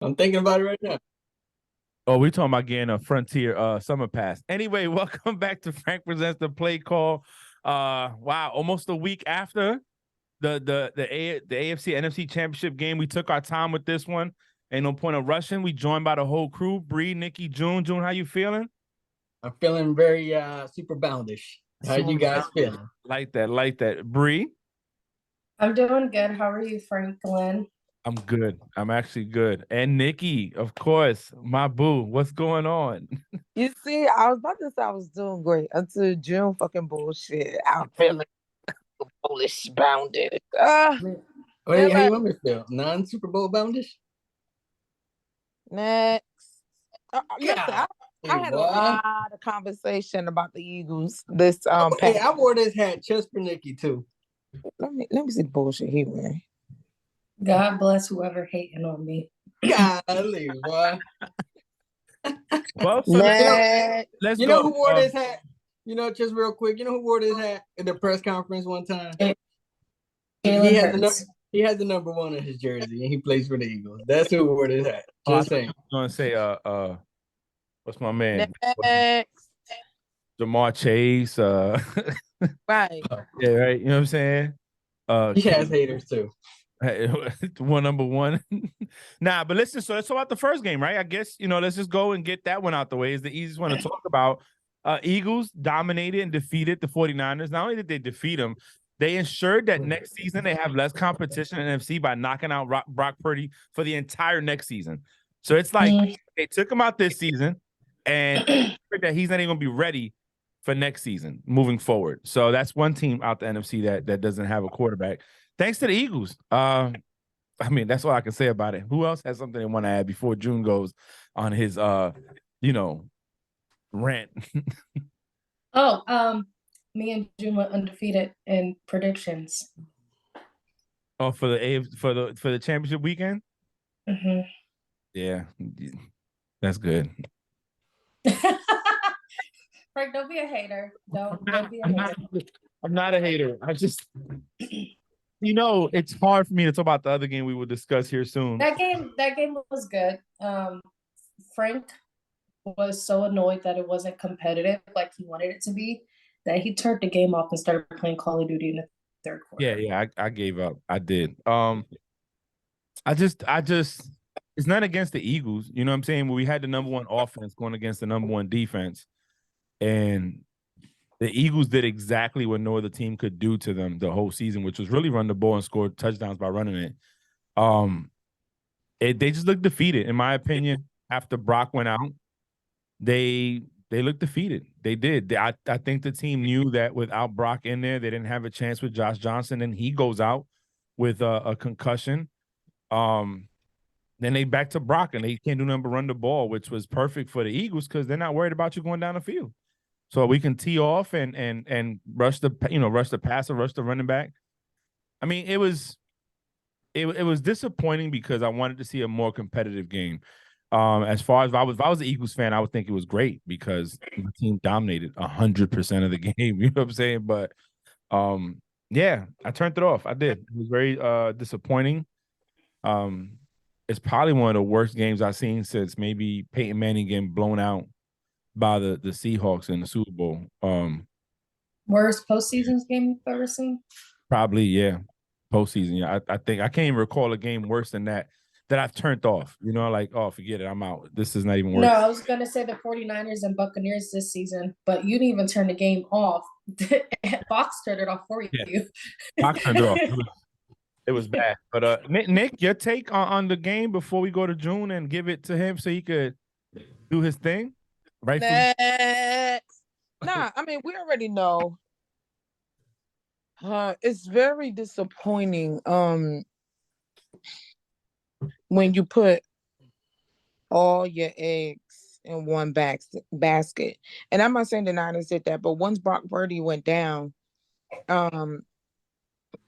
I'm thinking about it right now. Oh, we talking about getting a Frontier summer pass. Anyway, welcome back to Frank Presents the Play Call. Wow, almost a week after the AFC NFC Championship game. We took our time with this one. Ain't no point of rushing. We joined by the whole crew. Bree, Nikki, June. June, how you feeling? I'm feeling very super boundish. How Super you guys bounded. feeling? Like that. Bree, I'm doing good. How are you, Franklin? I'm good. I'm actually good. And Nikki, of course, my boo. What's going on? You see, I was about to say I was doing great until June fucking bullshit. I'm feeling bullish bounded. How you Feeling want me to feel? Non-Super Bowl boundish? next. Listen, God, I hey, had a boy. lot of conversation about the Eagles this Hey, past. I wore this hat just for Nikki too. Let me see the bullshit he wearing. God bless whoever hating on me. Golly, boy. Well, so You know, Next. let's you know go. who wore this hat? Just real quick. You know who wore this hat at the press conference one time? He Jalen has the Hurts. he has the number one on his jersey, and he plays for the Eagles. That's who wore this hat. I Just thought you saying. were gonna say what's my man? Next. Jamar Chase. Right. Yeah, right. You know what I'm saying? He has haters too. One number one. Nah, but listen, so let's talk about the first game, right? I guess, let's just go and get that one out the way. It's the easiest one to talk about. Eagles dominated and defeated the 49ers. Not only did they defeat them, they ensured that next season they have less competition in NFC by knocking out Brock Purdy for the entire next season. So it's like they took him out this season and that he's not even going to be ready for next season moving forward. So that's one team out the NFC that doesn't have a quarterback. Thanks to the Eagles. I mean, that's all I can say about it. Who else has something they want to add before June goes on his rant? Me and June went undefeated in predictions. Oh, for the championship weekend? Mm-hmm. Yeah. That's good. Frank, don't be a hater. Don't be a hater. I'm not a hater. I just it's hard for me to talk about the other game we will discuss here soon. That game was good. Frank was so annoyed that it wasn't competitive like he wanted it to be that he turned the game off and started playing Call of Duty in the third quarter. Yeah, I gave up. I did. I just it's not against the Eagles. You know what I'm saying? We had the number one offense going against the number one defense. And the Eagles did exactly what no other team could do to them the whole season, which was really run the ball and score touchdowns by running it. They just looked defeated, in my opinion. After Brock went out, they looked defeated. They did. I think the team knew that without Brock in there, they didn't have a chance with Josh Johnson, and he goes out with a concussion. Then they back to Brock, and they can't do nothing but run the ball, which was perfect for the Eagles because they're not worried about you going down the field. So we can tee off and rush the passer, rush the running back. I mean, it was disappointing because I wanted to see a more competitive game. As far as if I was an Eagles fan, I would think it was great because the team dominated 100% of the game. You know what I'm saying? But yeah, I turned it off. I did. It was very disappointing. It's probably one of the worst games I've seen since maybe Peyton Manning getting blown out by the Seahawks in the Super Bowl. Worst postseason game you've ever seen? Probably, yeah. Postseason. Yeah. I think I can't even recall a game worse than that I've turned off. Like, oh, forget it. I'm out. This is not even worth No, it. I was going to say the 49ers and Buccaneers this season, but you didn't even turn the game off. Fox turned it off for you. Yeah. Fox turned it off. It was bad. But Nick, your take on the game before we go to June and give it to him so he could do his thing? Right. Next. Nah, I mean, we already know. It's very disappointing when you put all your eggs in one basket. And I'm not saying the Niners did that, but once Brock Purdy went down,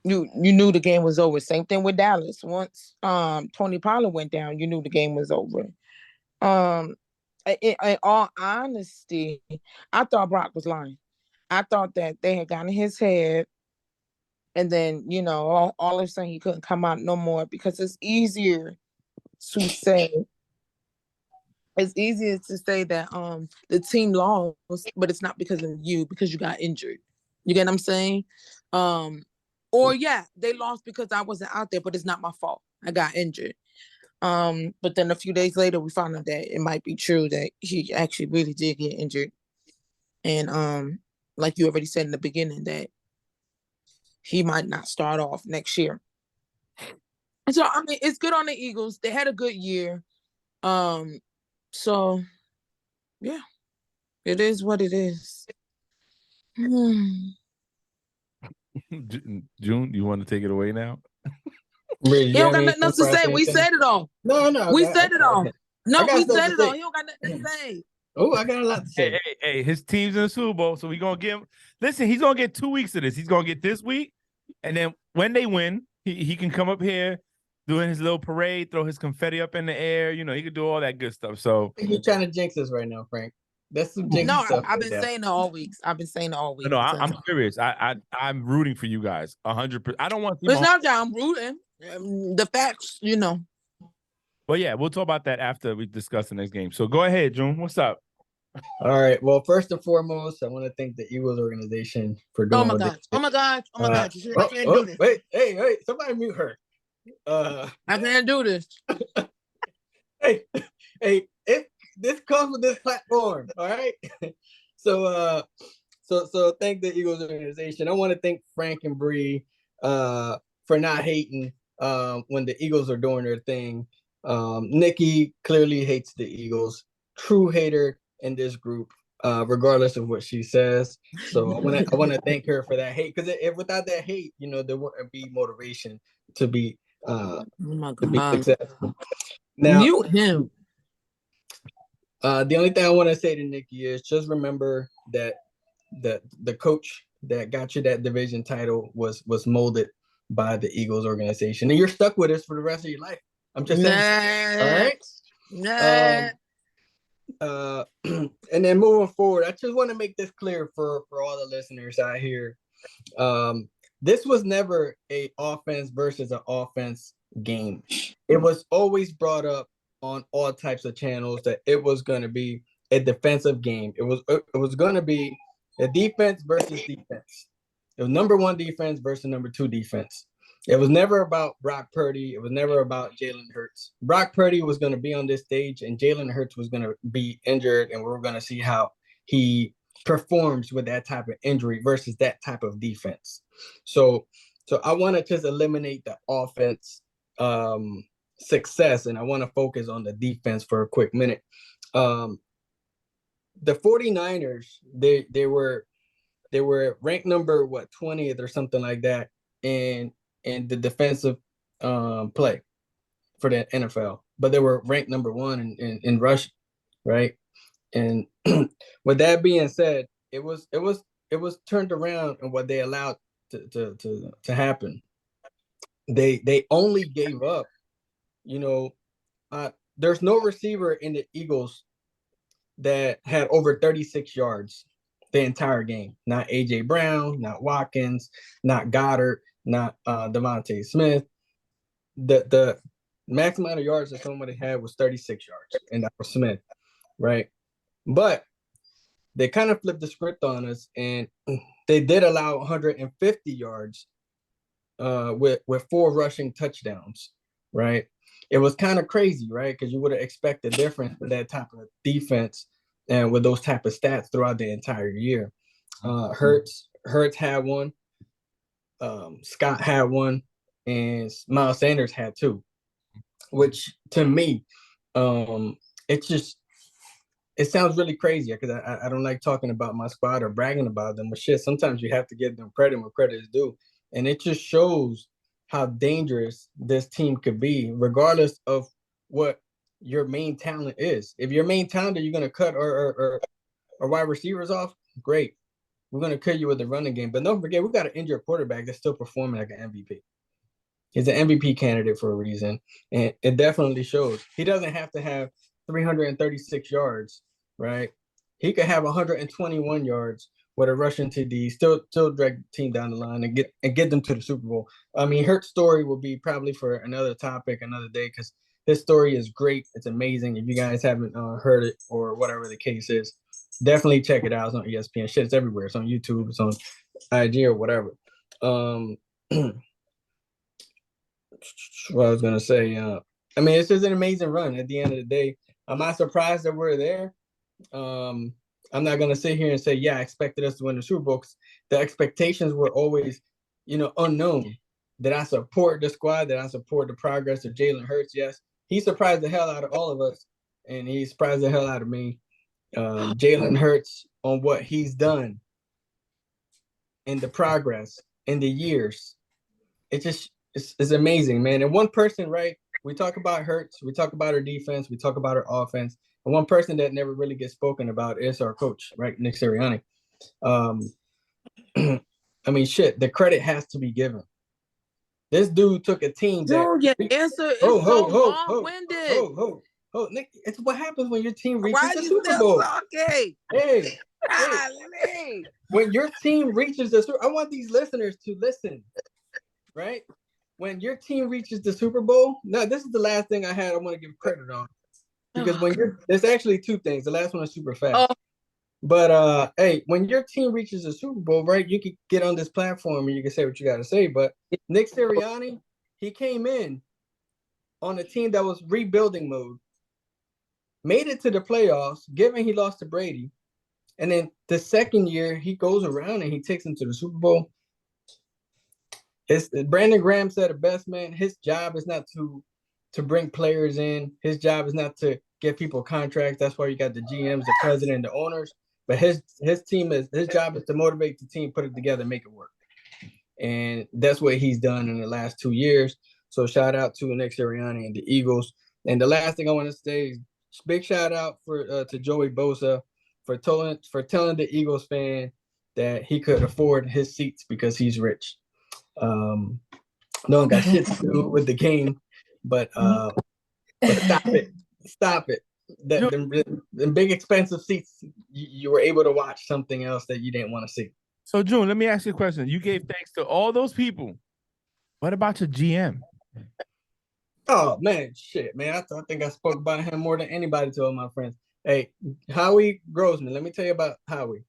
you knew the game was over. Same thing with Dallas. Once Tony Pollard went down, you knew the game was over. In all honesty, I thought Brock was lying. I thought that they had gotten his head, and then all of a sudden he couldn't come out no more because it's easier to say that the team lost, but it's not because of you, because you got injured. You get what I'm saying? Or yeah, they lost because I wasn't out there, but it's not my fault. I got injured. But then a few days later, we found out that it might be true that he actually really did get injured. And like you already said in the beginning, that he might not start off next year. And so I mean, it's good on the Eagles. They had a good year. So yeah, it is what it is. June, you want to take it away now? Bree, He you don't have got nothing else to anything for us say. to We say? said it all. No, We said it all. No, got we stuff said to it all. say. He don't got nothing to say. Oh, I got a lot to say. Hey, his team's in the Super Bowl, so we gonna give him. Listen, he's gonna get 2 weeks of this. He's gonna get this week, and then when they win, he can come up here doing his little parade, throw his confetti up in the air. You know, he could do all that good stuff. So I think you're trying to jinx us right now, Frank. That's some jinx No, stuff. I've been saying it all weeks. I've been saying it all week. no, I'm serious. I'm rooting for you guys 100%. I don't want to. It's not that I'm rooting. The facts, you know. Well, yeah, we'll talk about that after we discuss the next game. So go ahead, June. What's up? All right. Well, first and foremost, I want to thank the Eagles organization for doing Oh my what gosh. they did. Oh my gosh. Oh my gosh. I can't oh, do this. Wait, hey, somebody mute her. I can't do this. Hey, if this comes with this platform, all right. So thank the Eagles organization. I want to thank Frank and Bree for not hating when the Eagles are doing their thing. Nikki clearly hates the Eagles. True hater in this group, regardless of what she says. So I want to thank her for that hate, because if without that hate, you know, there wouldn't be motivation to be Oh my to be God. successful. Now, Mute him. the only thing I want to say to Nikki is just remember that the coach that got you that division title was molded by the Eagles organization, and you're stuck with us for the rest of your life. I'm just saying. All right. Nah. And then moving forward, I just want to make this clear for all the listeners out here. This was never a offense versus an offense game. It was always brought up on all types of channels that it was going to be a defensive game. It was going to be a defense versus defense. It was number one defense versus number two defense. It was never about Brock Purdy. It was never about Jalen Hurts. Brock Purdy was going to be on this stage, and Jalen Hurts was going to be injured, and we were going to see how he performs with that type of injury versus that type of defense. So I want to just eliminate the offense success, and I want to focus on the defense for a quick minute. The 49ers, they were ranked number 20th or something like that in the defensive play for the NFL, but they were ranked number one in rushing, right? And with that being said, it was turned around, and what they allowed to happen. They only gave up, you know, there's no receiver in the Eagles that had over 36 yards the entire game. Not AJ Brown, not Watkins, not Goddard, not Devontae Smith. The max amount of yards that somebody had was 36 yards, and that was Smith, right? But they kind of flipped the script on us, and they did allow 150 yards with 4 rushing touchdowns, right? It was kind of crazy, right? Because you would have expected different with that type of defense and with those type of stats throughout the entire year. Hurts had one, Scott had one, and Miles Sanders had 2, which to me, it sounds really crazy because I don't like talking about my squad or bragging about them, but shit, sometimes you have to give them credit where credit is due. And it just shows how dangerous this team could be, regardless of what your main talent is. If your main talent you're going to cut or wide receivers off, great. We're going to cut you with the running game. But don't forget, we got an injured quarterback that's still performing like an MVP. He's an MVP candidate for a reason, and it definitely shows. He doesn't have to have 336 yards, right? He could have 121 yards with a rushing TD, still drag the team down the line and get them to the Super Bowl. I mean, Hurt's story will be probably for another topic, another day, because his story is great. It's amazing. If you guys haven't heard it or whatever the case is, definitely check it out. It's on ESPN. Shit, it's everywhere. It's on YouTube. It's on IG or whatever. What I was gonna say, I mean, it's just an amazing run. At the end of the day, am I surprised that we're there? I'm not gonna sit here and say, yeah, I expected us to win the Super Bowl. 'Cause the expectations were always, unknown. Did I support the squad? Did I support the progress of Jalen Hurts? Yes, he surprised the hell out of all of us, and he surprised the hell out of me. Jalen Hurts on what he's done and the progress in the years. It's amazing, man. And one person, right? We talk about Hurts, we talk about our defense, we talk about our offense. And one person that never really gets spoken about is our coach, right? Nick Sirianni. I mean, shit, the credit has to be given. This dude took a team that. Dude, your answer is so long-winded. Nick, it's what happens when your team reaches Why the you Super still Bowl. talking? Hey, Golly. when your team reaches the Super, I want these listeners to listen, right? When your team reaches the Super Bowl, now this is the last thing I want to give credit on, because there's actually two things. The last one is super fast. But hey, when your team reaches the Super Bowl, right, you can get on this platform and you can say what you got to say. But Nick Sirianni, he came in on a team that was rebuilding mode, made it to the playoffs, given he lost to Brady. And then the second year, he goes around and he takes him to the Super Bowl. Brandon Graham said it best, man. His job is not to bring players in. His job is not to get people contracts. That's why you got the GMs, the president, the owners. But his job is to motivate the team, put it together, make it work. And that's what he's done in the last 2 years. So shout out to Nick Sirianni and the Eagles. And the last thing I want to say is big shout out to Joey Bosa for telling the Eagles fan that he could afford his seats because he's rich. No one got shit to do with the game, but stop it. The big expensive seats, you were able to watch something else that you didn't want to see. So June, let me ask you a question. You gave thanks to all those people. What about your GM? Oh man, shit, man. I think I spoke about him more than anybody to all my friends. Hey, Howie Grossman, let me tell you about Howie.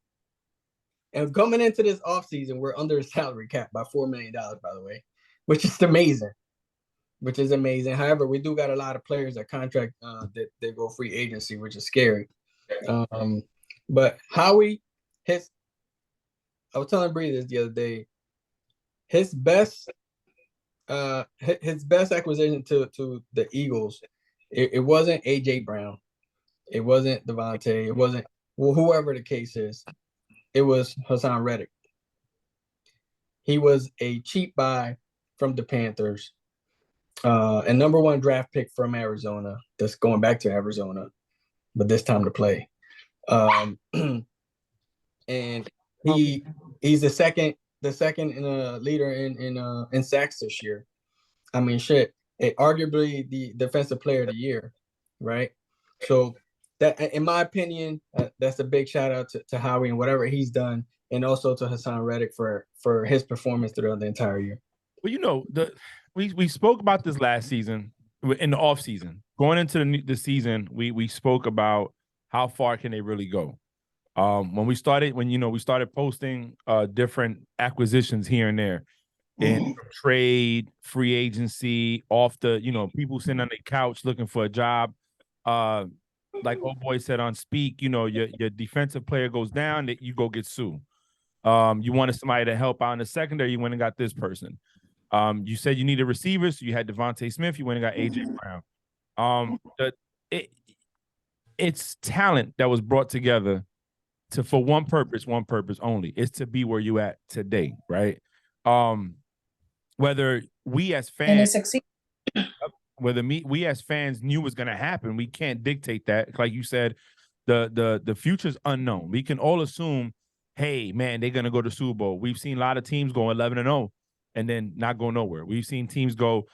And coming into this offseason, we're under a salary cap by $4 million, by the way, which is amazing. However, we do got a lot of players that contract that they go free agency, which is scary. But Howie, I was telling Bree this the other day. His best acquisition to the Eagles, it wasn't AJ Brown, it wasn't Devontae, it wasn't whoever the case is. It was Hassan Reddick. He was a cheap buy from the Panthers, a number 1 draft pick from Arizona. That's going back to Arizona, but this time to play. And he's the second leader in sacks this year. I mean, shit, arguably the defensive player of the year, right? So that, in my opinion, that's a big shout out to Howie and whatever he's done, and also to Hassan Reddick for his performance throughout the entire year. Well, we spoke about this last season in the off season. Going into the season, we spoke about how far can they really go. When we started posting different acquisitions here and there, in trade, free agency, off the, people sitting on their couch looking for a job. Like old boy said on Speak, your defensive player goes down, that you go get Sue. You wanted somebody to help out in the secondary, you went and got this person. You said you needed receivers, so you had Devontae Smith, you went and got AJ Brown. It's talent that was brought together for one purpose only. It's to be where you at today, right? Whether we as fans, we as fans knew was going to happen, we can't dictate that. Like you said, the future's unknown. We can all assume, hey, man, they're going to go to Super Bowl. We've seen a lot of teams go 11-0 and then not go nowhere. We've seen teams go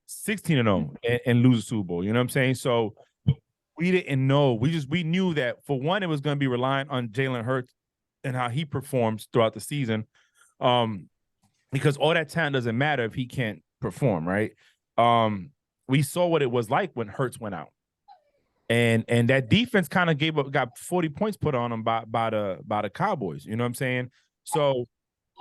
16-0 and lose a Super Bowl. You know what I'm saying? So we didn't know. We knew that, for one, it was going to be reliant on Jalen Hurts and how he performs throughout the season. Because all that talent doesn't matter if he can't perform, right? we saw what it was like when Hurts went out. And that defense kind of got 40 points put on them by the Cowboys. You know what I'm saying? So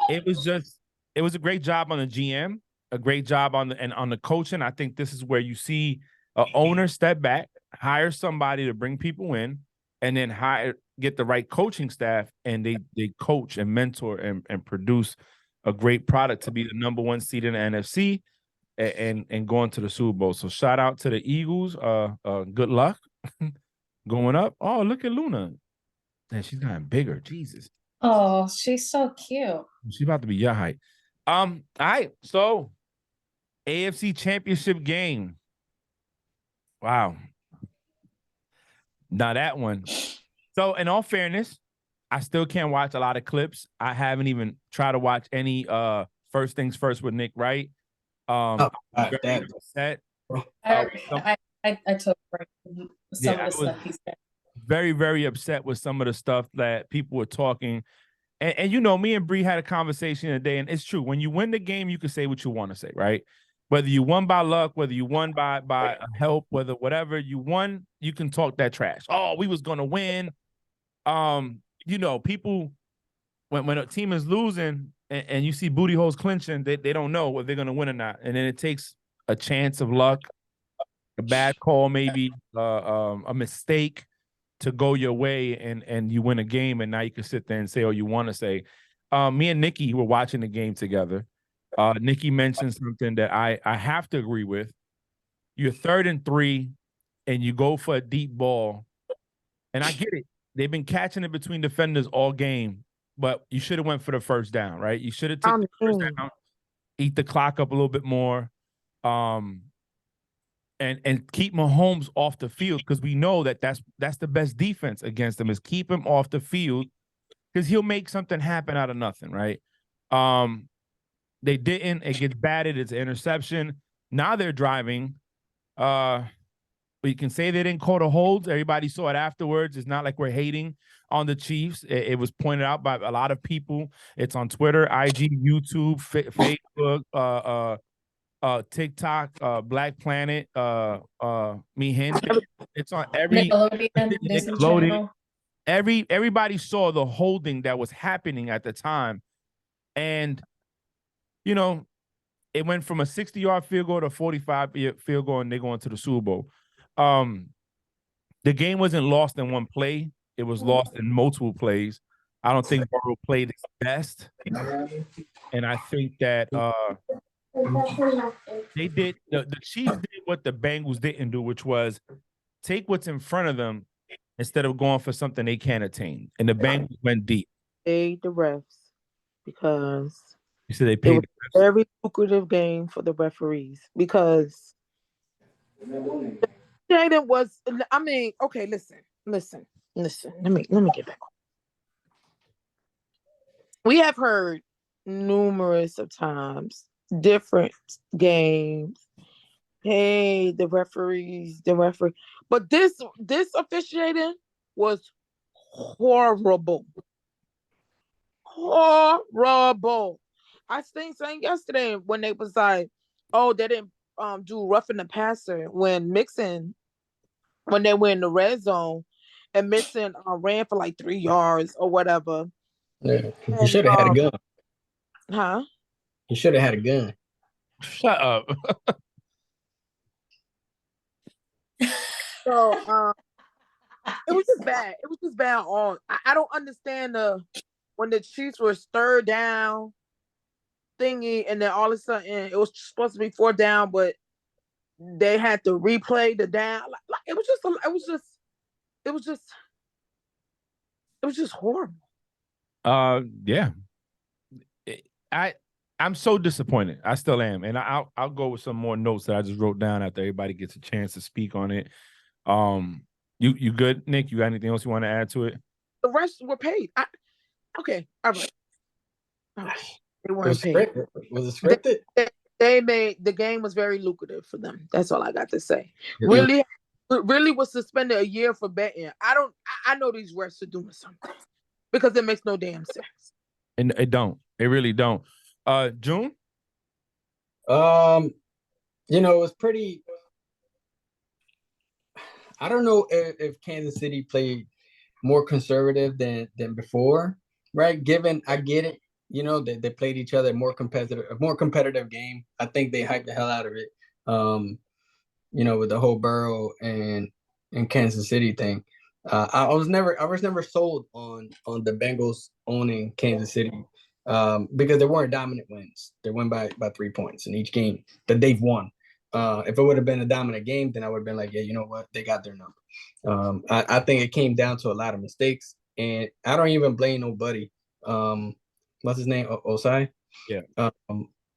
it was a great job on the GM, a great job on the coaching. I think this is where you see an owner step back, hire somebody to bring people in, and then get the right coaching staff, and they coach and mentor and produce a great product to be the number 1 seed in the NFC and going to the Super Bowl. So shout out to the Eagles. Good luck going up. Oh, look at Luna. Man, she's gotten bigger. Jesus. Oh, she's so cute. She's about to be your height. All right. So AFC Championship game. Wow. Now that one. So in all fairness, I still can't watch a lot of clips. I haven't even tried to watch any First Things First with Nick Wright. I'm very upset. I took some of the stuff he said. Very, very upset with some of the stuff that people were talking. And you know, me and Bree had a conversation today, and it's true. When you win the game, you can say what you want to say, right? Whether you won by luck, whether you won by help, whatever you won, you can talk that trash. Oh, we was gonna win. You know, people when a team is losing and you see booty holes clinching, they don't know whether they're gonna win or not. And then it takes a chance of luck, a bad call, maybe a mistake to go your way, and you win a game, and now you can sit there and say all you want to say. Me and Nikki were watching the game together. Nikki mentioned something that I have to agree with. You're 3rd and 3, and you go for a deep ball, and I get it. They've been catching it between defenders all game, but you should have went for the first down, right? You should have taken the first down, eat the clock up a little bit more, and keep Mahomes off the field, because we know that's the best defense against him, is keep him off the field, because he'll make something happen out of nothing, right? They didn't. It gets batted. It's an interception. Now they're driving. But you can say they didn't call the holds. Everybody saw it afterwards. It's not like we're hating on the Chiefs. It was pointed out by a lot of people. It's on Twitter, IG, YouTube, Facebook, TikTok, Black Planet, Me Hinge. It's on every Nickelodeon. Everybody saw the holding that was happening at the time. And, you know, it went from a 60-yard field goal to a 45-yard field goal, and they're going to the Super Bowl. The game wasn't lost in one play. It was lost in multiple plays. I don't think Burrow played his best. And I think that they did the Chiefs did what the Bengals didn't do, which was take what's in front of them instead of going for something they can't attain. And the Bengals went deep. Paid the refs because You said they it paid was a very lucrative game for the referees, because Jaden was. I mean, okay, listen. Let me get back. We have heard numerous of times different games. Hey, the referee. But this officiating was horrible. Horrible. I seen something yesterday when they was like, oh, they didn't do roughing the passer when they were in the red zone, and Mixon ran for like 3 yards or whatever. Yeah, he should have had a gun. Huh? He should have had a gun. Shut up. So it was just bad. It was just bad on. I don't understand when the Chiefs were third down thingy, and then all of a sudden it was supposed to be 4th down, but they had to replay the down. Like it was just horrible. Yeah. I'm so disappointed. I still am, and I'll go with some more notes that I just wrote down after everybody gets a chance to speak on it. You good, Nick? You got anything else you want to add to it? The rest were paid. Okay, all right. They weren't paid. Was it scripted? They made the game was very lucrative for them. That's all I got to say. Yeah. Really was suspended a year for betting. I know these refs are doing something, because it makes no damn sense. And it don't. It really don't. June? You know, it was pretty I don't know if Kansas City played more conservative than before, right? Given I get it, they played each other a more competitive game. I think they hyped the hell out of it. With the whole Burrow and Kansas City thing. I was never sold on the Bengals owning Kansas City because there weren't dominant wins. They won by 3 points in each game that they've won. If it would have been a dominant game, then I would have been like, yeah, you know what, they got their number. I think it came down to a lot of mistakes, and I don't even blame nobody. What's his name? Osai. Yeah. I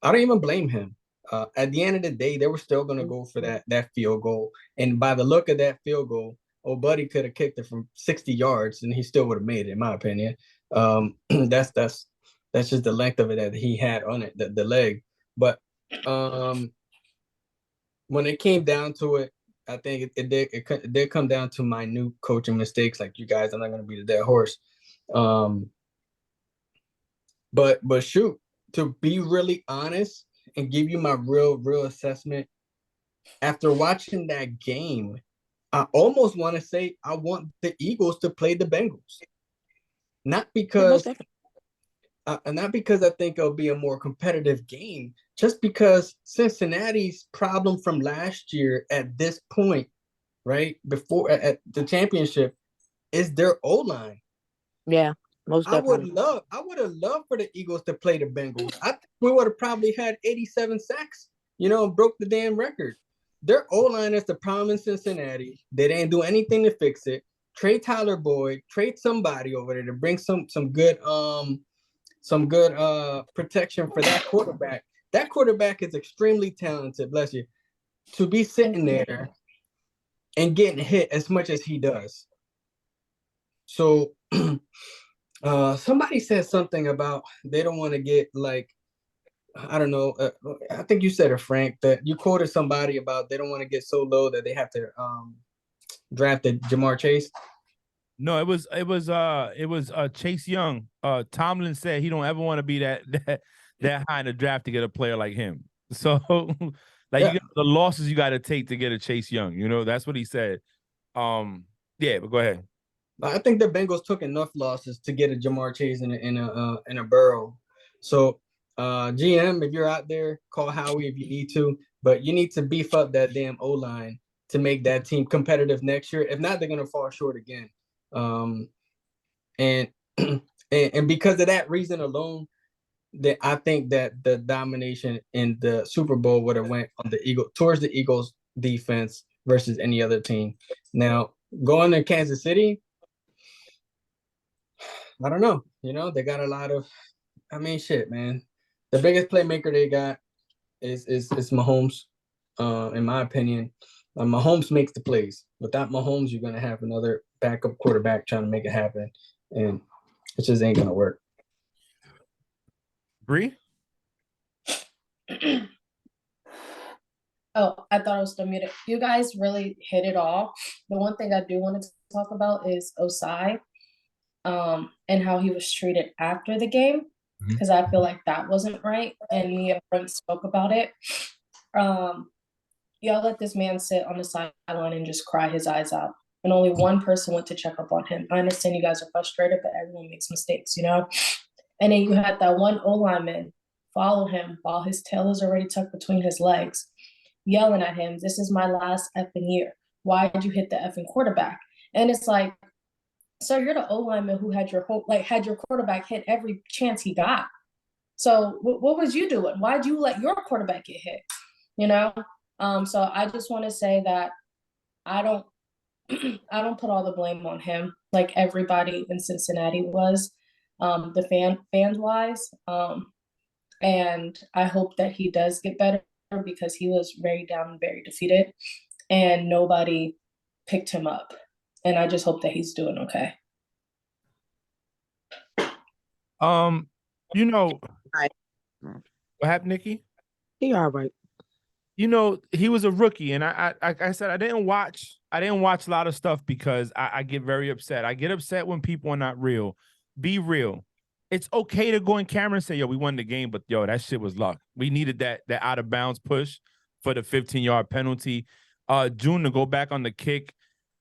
don't even blame him. At the end of the day, they were still going to go for that field goal. And by the look of that field goal, Buddy could have kicked it from 60 yards and he still would have made it, in my opinion. That's just the length of it that he had on it, the leg. But when it came down to it, I think it did come down to minute coaching mistakes. Like, you guys, I'm not going to beat a dead horse. But shoot, to be really honest, and give you my real assessment, after watching that game, I almost want to say I want the Eagles to play the Bengals. Not because I think it'll be a more competitive game, just because Cincinnati's problem from last year at this point, right, before at the championship, is their O-line. Yeah. I would have loved for the Eagles to play the Bengals. I think we would have probably had 87 sacks, broke the damn record. Their O-line is the problem in Cincinnati. They didn't do anything to fix it. Trade Tyler Boyd, trade somebody over there to bring some good protection for that quarterback. That quarterback is extremely talented, bless you, to be sitting there and getting hit as much as he does. So somebody said something about they don't want to get, like, I don't know. I think you said it, Frank, that you quoted somebody about they don't want to get so low that they have to draft Jamar Chase. No, it was Chase Young. Tomlin said he don't ever want to be that high in the draft to get a player like him. So like, you got the losses you got to take to get a Chase Young. That's what he said. Yeah, but go ahead. I think the Bengals took enough losses to get a Jamar Chase in a Burrow. So, GM, if you're out there, call Howie if you need to, but you need to beef up that damn O-line to make that team competitive next year. If not, they're gonna fall short again. And because of that reason alone, that I think that the domination in the Super Bowl would have went on towards the Eagles defense versus any other team. Now, going to Kansas City, I don't know. They got a lot of, shit, man. The biggest playmaker they got is Mahomes, in my opinion. Mahomes makes the plays. Without Mahomes, you're gonna have another backup quarterback trying to make it happen, and it just ain't gonna work. Bree? Oh, I thought I was still muted. You guys really hit it all. The one thing I do want to talk about is Osai, and how he was treated after the game, because I feel like that wasn't right. And me and Frank spoke about it. Y'all let this man sit on the sideline and just cry his eyes out. And only one person went to check up on him. I understand you guys are frustrated, but everyone makes mistakes, And then you had that one O-lineman follow him while his tail is already tucked between his legs, yelling at him, "This is my last effing year. Why did you hit the effing quarterback?" And it's like, so you're the O-lineman who had your quarterback hit every chance he got. So what was you doing? Why'd you let your quarterback get hit? So I just want to say that I don't put all the blame on him like everybody in Cincinnati was, the fans wise. And I hope that he does get better, because he was very down and very defeated and nobody picked him up. And I just hope that he's doing okay. What happened, Nikki? He all right. He was a rookie, and I like I said, I didn't watch a lot of stuff because I get very upset. I get upset when people are not real. Be real. It's okay to go in camera and say, "Yo, we won the game," but yo, that shit was luck. We needed that out of bounds push for the 15-yard penalty. June to go back on the kick.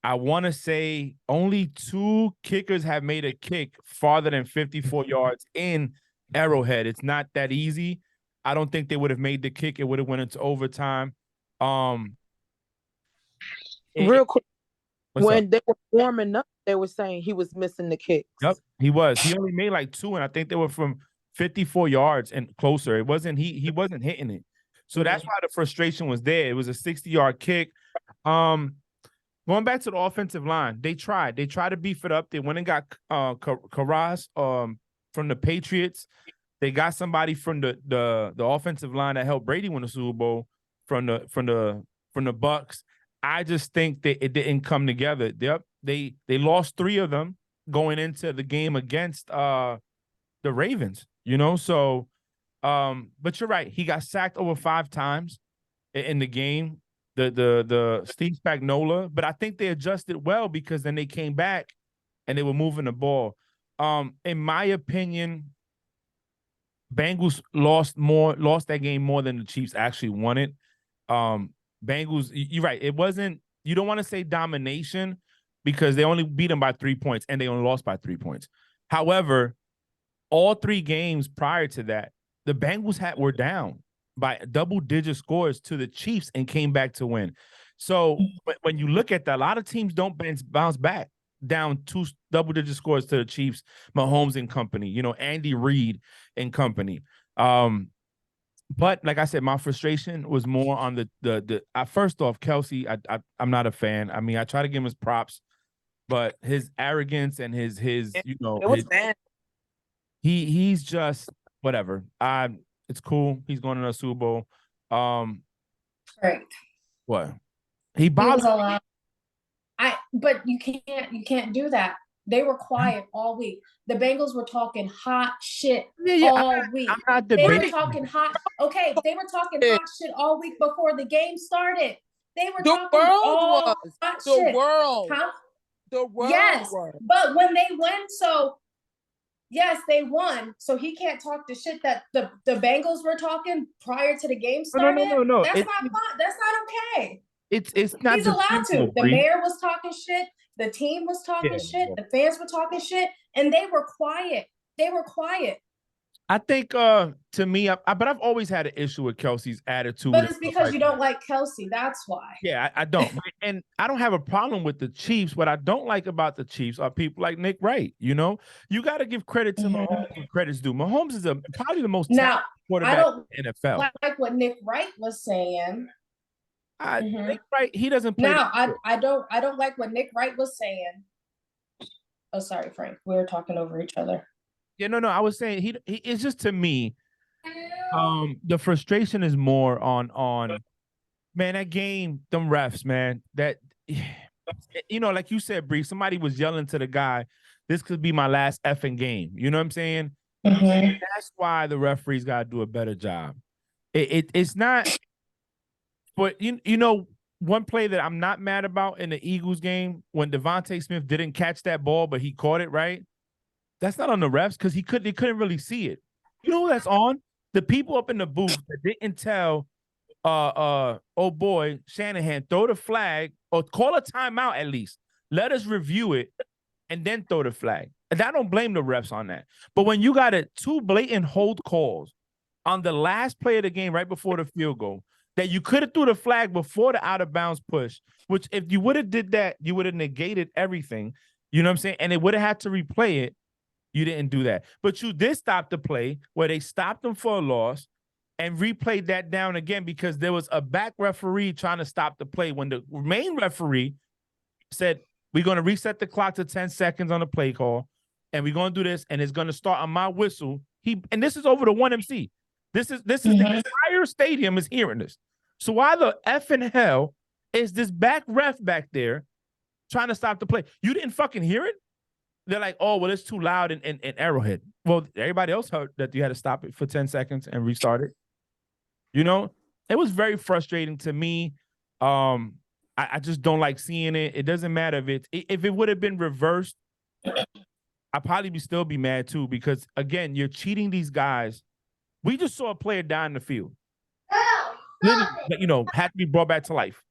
I want to say only 2 kickers have made a kick farther than 54 yards in Arrowhead. It's not that easy. I don't think they would have made the kick. It would have went into overtime. Um, Real quick, what's up? when they were warming up, they were saying he was missing the kicks. Yep, he was. He only made like 2, and I think they were from 54 yards and closer. It wasn't he wasn't hitting it. So that's why the frustration was there. It was a 60-yard kick. Going back to the offensive line, they tried to beef it up. They went and got Karras from the Patriots. They got somebody from the offensive line that helped Brady win the Super Bowl from the Bucks. I just think that it didn't come together. Yep, they lost 3 of them going into the game against the Ravens. So but you're right. He got sacked over 5 times in the game. The Steve Spagnuolo, but I think they adjusted well because then they came back and they were moving the ball. In my opinion, Bengals lost that game more than the Chiefs actually won it. Bengals, you're right. It wasn't, you don't want to say domination because they only beat them by 3 points and they only lost by 3 points. However, all 3 games prior to that, the Bengals were down by double-digit scores to the Chiefs and came back to win. So when you look at that, a lot of teams don't bounce back down 2 double-digit scores to the Chiefs, Mahomes and company, Andy Reid and company. But like I said, my frustration was more on the first off, Kelsey, I'm not a fan. I mean, I try to give him his props, but his arrogance and his it was bad. He's just whatever. It's cool. He's going to a Super Bowl. Right. What? He was allowed. But you can't do that. They were quiet all week. The Bengals were talking hot shit all week. I'm not they debating. were talking hot. Okay, they were talking hot shit all week before the game started. They were talking all hot shit. Huh? The world. Yes, but when they went, yes, they won. So he can't talk the shit that the Bengals were talking prior to the game started. No. That's not fun. That's not okay. It's not. He's allowed to. The mayor was talking shit. The team was talking shit. The fans were talking shit, and they were quiet. I think to me, but I've always had an issue with Kelsey's attitude. But it's because you don't like Kelsey. That's why. Yeah, I don't. And I don't have a problem with the Chiefs. What I don't like about the Chiefs are people like Nick Wright. You got to give credit to Mahomes when credit's due. Mahomes is probably the most talented quarterback in the NFL. Like what Nick Wright was saying. Nick Wright, he doesn't play. Now, I don't like what Nick Wright was saying. Oh, sorry, Frank. We were talking over each other. Yeah, no. I was saying he it's just, to me, the frustration is more on man, that game, them refs, man. That like you said, Bree, somebody was yelling to the guy, this could be my last effing game. You know what I'm saying? That's why the referees gotta do a better job. It's not. But one play that I'm not mad about in the Eagles game, when Devontae Smith didn't catch that ball, but he caught it, right? That's not on the refs because they couldn't really see it. You know who that's on? The people up in the booth that didn't tell oh boy, Shanahan, throw the flag or call a timeout at least. Let us review it and then throw the flag. And I don't blame the refs on that. But when you got 2 blatant hold calls on the last play of the game right before the field goal, that you could have threw the flag before the out of bounds push, which if you would have did that, you would have negated everything. You know what I'm saying? And they would have had to replay it. You didn't do that. But you did stop the play where they stopped them for a loss and replayed that down again because there was a back referee trying to stop the play when the main referee said, we're going to reset the clock to 10 seconds on the play call, and we're going to do this, and it's going to start on my whistle. And this is over the 1MC. This is the entire stadium is hearing this. So why the effing hell is this back ref back there trying to stop the play? You didn't fucking hear it? They're like, oh, well, it's too loud in Arrowhead. Well, everybody else heard that you had to stop it for 10 seconds and restart it. It was very frustrating to me. I just don't like seeing it. It doesn't matter if it would have been reversed, I'd probably still be mad too, because again, you're cheating these guys. We just saw a player die in the field. Had to be brought back to life.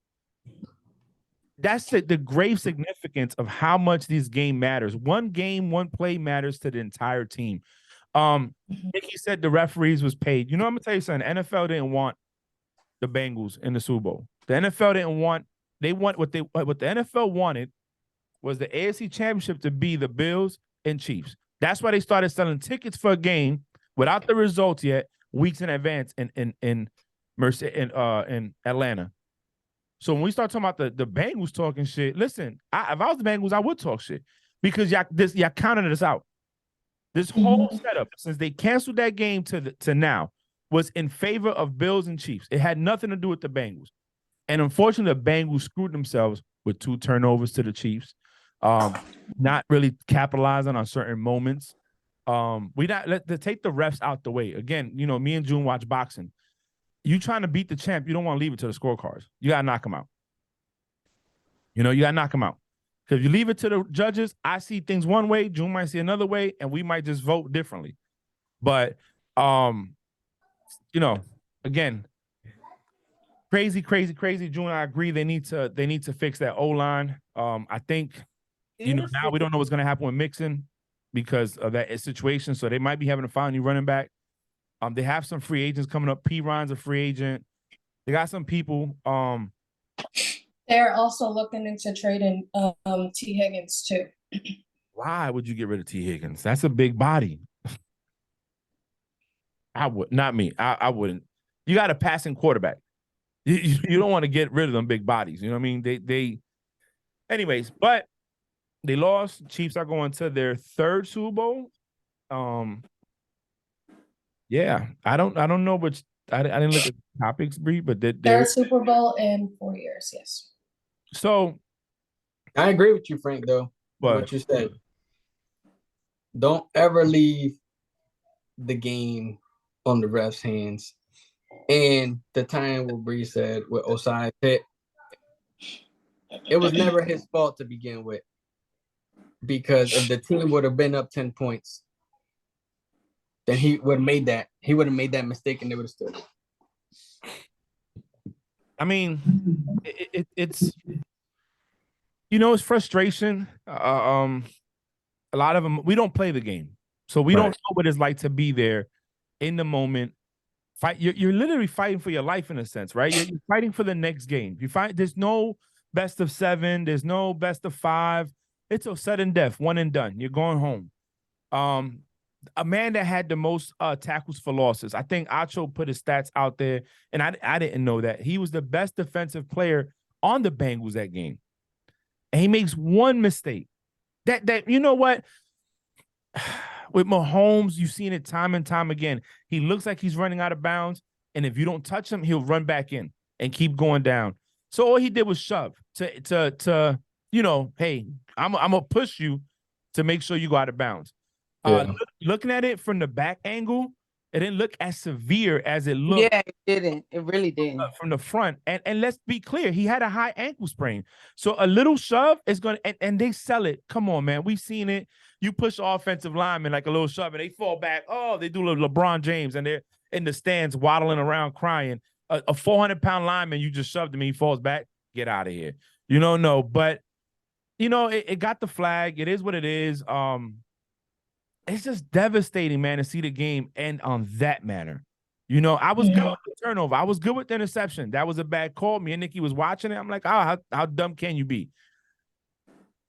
that's the grave significance of how much this game matters. One game, one play matters to the entire team. Nikki said the referees was paid. You know, I'm gonna tell you something. NFL didn't want the Bengals in the Super Bowl. The NFL didn't want. They want what the NFL wanted was the AFC Championship to be the Bills and Chiefs. That's why they started selling tickets for a game without the results yet, weeks in advance in Atlanta. So when we start talking about the Bengals talking shit, listen, if I was the Bengals, I would talk shit because y'all counted us out. This whole setup since they canceled that game to now was in favor of Bills and Chiefs. It had nothing to do with the Bengals. And unfortunately, the Bengals screwed themselves with 2 turnovers to the Chiefs. Not really capitalizing on certain moments. To take the refs out the way. Again, you know, me and June watch boxing. You trying to beat the champ, you don't want to leave it to the scorecards. You gotta knock him out. You know, you gotta knock him out. Because if you leave it to the judges, I see things one way, June might see another way, and we might just vote differently. But you know, again, crazy. June, I agree. They need to fix that O-line. I think now we don't know what's gonna happen with Mixon because of that situation. So they might be having to find a new running back. They have some free agents coming up. P. Ron's a free agent. They got some people. They're also looking into trading T. Higgins too. Why would you get rid of T. Higgins? That's a big body. I would not me. I wouldn't. You got a passing quarterback. You don't want to get rid of them big bodies. You know what I mean? They anyways, but they lost. Chiefs are going to their 3rd Super Bowl. Yeah, I don't know which I didn't look at topics, Bree, but they're Super Bowl in 4 years, yes. So I agree with you, Frank, though. What you said. Don't ever leave the game on the refs' hands. And the time where Bree said with Osai Pitt, it was never his fault to begin with. Because if the team would have been up 10 points, then he would have made that. He would have made that mistake, and they would have stood. I mean, it's it's frustration. A lot of them we don't play the game, so we don't know what it's like to be there in the moment. Fight. You're literally fighting for your life in a sense, right? You're fighting for the next game. You fight. There's no best of 7. There's no best of 5. It's a sudden death, one and done. You're going home. A man that had the most tackles for losses. I think Acho put his stats out there, and I didn't know that. He was the best defensive player on the Bengals that game. And he makes one mistake. That you know what? With Mahomes, you've seen it time and time again. He looks like he's running out of bounds, and if you don't touch him, he'll run back in and keep going down. So all he did was shove to hey, I'm gonna push you to make sure you go out of bounds. Looking at it from the back angle, it didn't look as severe as it looked. Yeah, it didn't. It really didn't. From the front. And let's be clear, he had a high ankle sprain. So a little shove is going to, and they sell it. Come on, man. We've seen it. You push offensive linemen like a little shove and they fall back. Oh, they do LeBron James and they're in the stands waddling around crying. A 400-pound lineman, you just shoved him, he falls back. Get out of here. No. But, it got the flag. It is what it is. It's just devastating, man, to see the game end on that manner. I was good with the turnover. I was good with the interception. That was a bad call. Me and Nikki was watching it. I'm like, how dumb can you be?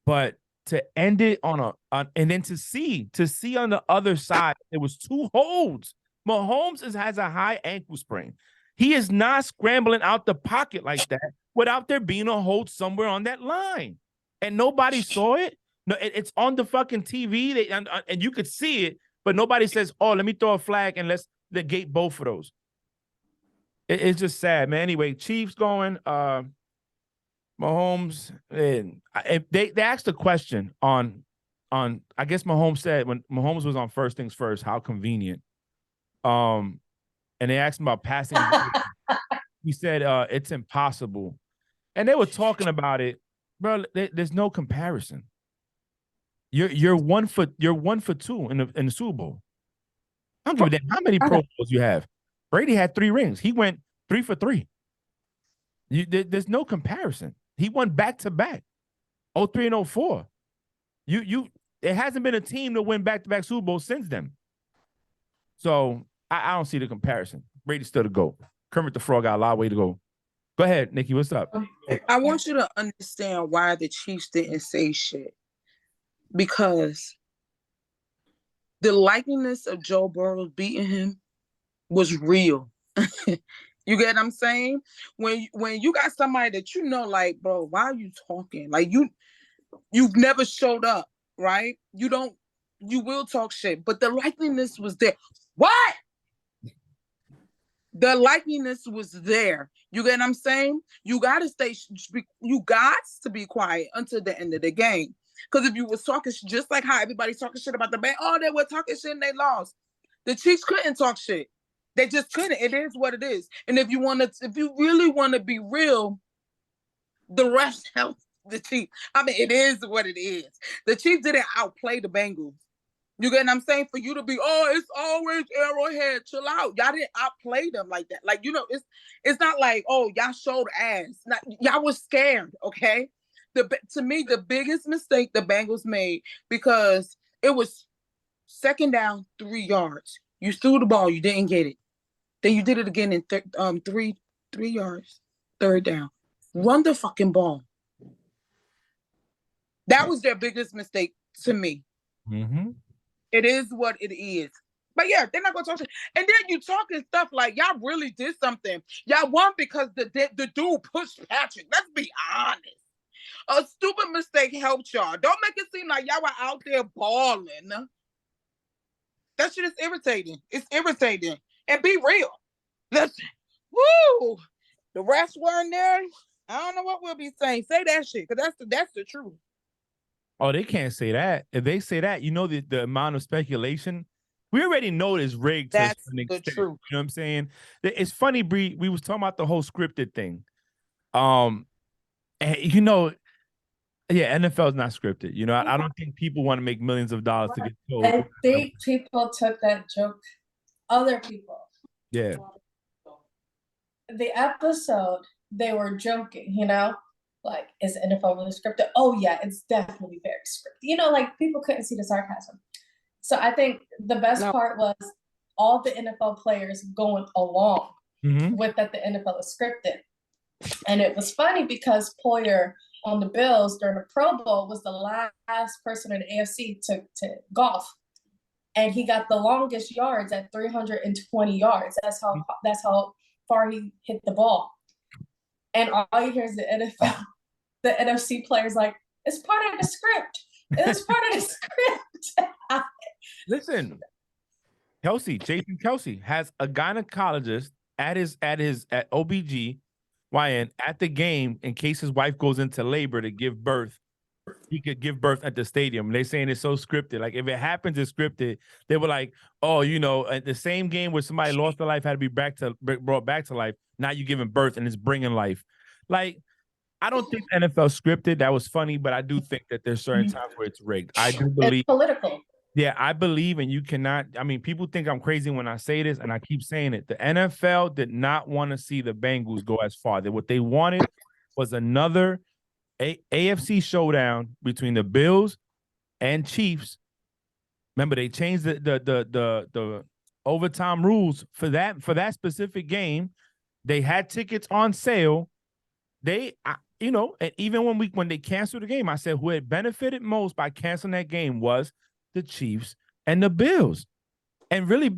But to end it and then to see on the other side, it was 2 holds. Mahomes has a high ankle sprain. He is not scrambling out the pocket like that without there being a hold somewhere on that line. And nobody saw it. No, it's on the fucking TV, and you could see it, but nobody says, "Oh, let me throw a flag and let's negate both of those." It's just sad, man. Anyway, Chiefs going. Mahomes, and they asked a question on. I guess Mahomes said when Mahomes was on First Things First, how convenient. And they asked him about passing. He said, "It's impossible," and they were talking about it, bro. There's no comparison. You're 1 for 2 in the Super Bowl. I don't give a damn how many Pro Bowls you have. Brady had 3 rings. He went 3 for 3. There's no comparison. He won back-to-back, 03 and 04. It hasn't been a team to win back-to-back Super Bowls since then. So I don't see the comparison. Brady's still the GOAT. Kermit the Frog got a long way to go. Go ahead, Nikki. What's up? I want you to understand why the Chiefs didn't say shit. Because the likeliness of Joe Burrow beating him was real. You get what I'm saying? When you got somebody that you know, like, bro, why are you talking? Like, you've never showed up, right? You will talk shit, but the likeliness was there. What? The likeliness was there. You get what I'm saying? You got to be quiet until the end of the game. Because if you was talking, just like how everybody's talking shit about the band, oh, they were talking shit and they lost. The Chiefs couldn't talk shit. They just couldn't. It is what it is. And if you really want to be real, the refs helped the Chiefs. I mean, it is what it is. The Chiefs didn't outplay the Bengals. You get what I'm saying? For you to be, oh, it's always Arrowhead. Chill out. Y'all didn't outplay them like that. Like, it's not like, oh, y'all showed ass. Y'all was scared, okay? To me, the biggest mistake the Bengals made, because it was second down, 3 yards. You threw the ball, you didn't get it. Then you did it again in 3 yards, third down. Run the fucking ball. That was their biggest mistake to me. Mm-hmm. It is what it is. But yeah, they're not gonna talk shit. And then you talking stuff like y'all really did something. Y'all won because the dude pushed Patrick. Let's be honest. A stupid mistake helped y'all. Don't make it seem like y'all were out there balling. That shit is irritating. It's irritating. And be real. Listen. Woo! The refs weren't there. I don't know what we'll be saying. Say that shit, because that's the truth. Oh, they can't say that. If they say that, the amount of speculation. We already know it's rigged. That's to an the extent, truth. You know what I'm saying? It's funny, Bree. We was talking about the whole scripted thing. And yeah, NFL is not scripted. I don't think people want to make millions of dollars to get told. I think people took that joke. Other people. Yeah. The episode, they were joking, like, is the NFL really scripted? Oh yeah, it's definitely very scripted. Like, people couldn't see the sarcasm. So I think the best part was all the NFL players going along with that the NFL is scripted. And it was funny because Poyer on the Bills during the Pro Bowl was the last person in the AFC to golf. And he got the longest yards at 320 yards. That's how far he hit the ball. And all you hear is the NFC players like, it's part of the script. It's part of the script. Listen, Jason Kelce has a gynecologist at OBGYN at the game in case his wife goes into labor to give birth. He could give birth at the stadium. They're saying it's so scripted. Like, if it happens, it's scripted. They were like, oh, at the same game where somebody lost their life had to be brought back to life. Now you're giving birth and it's bringing life. Like, I don't think NFL scripted. That was funny, but I do think that there's certain times where it's rigged. I do believe it's political. Yeah, I believe, and you cannot. I mean, people think I'm crazy when I say this, and I keep saying it. The NFL did not want to see the Bengals go as far. What they wanted was another AFC showdown between the Bills and Chiefs. Remember, they changed the overtime rules for that specific game. They had tickets on sale. And even when they canceled the game, I said who had benefited most by canceling that game was the Chiefs and the Bills. And really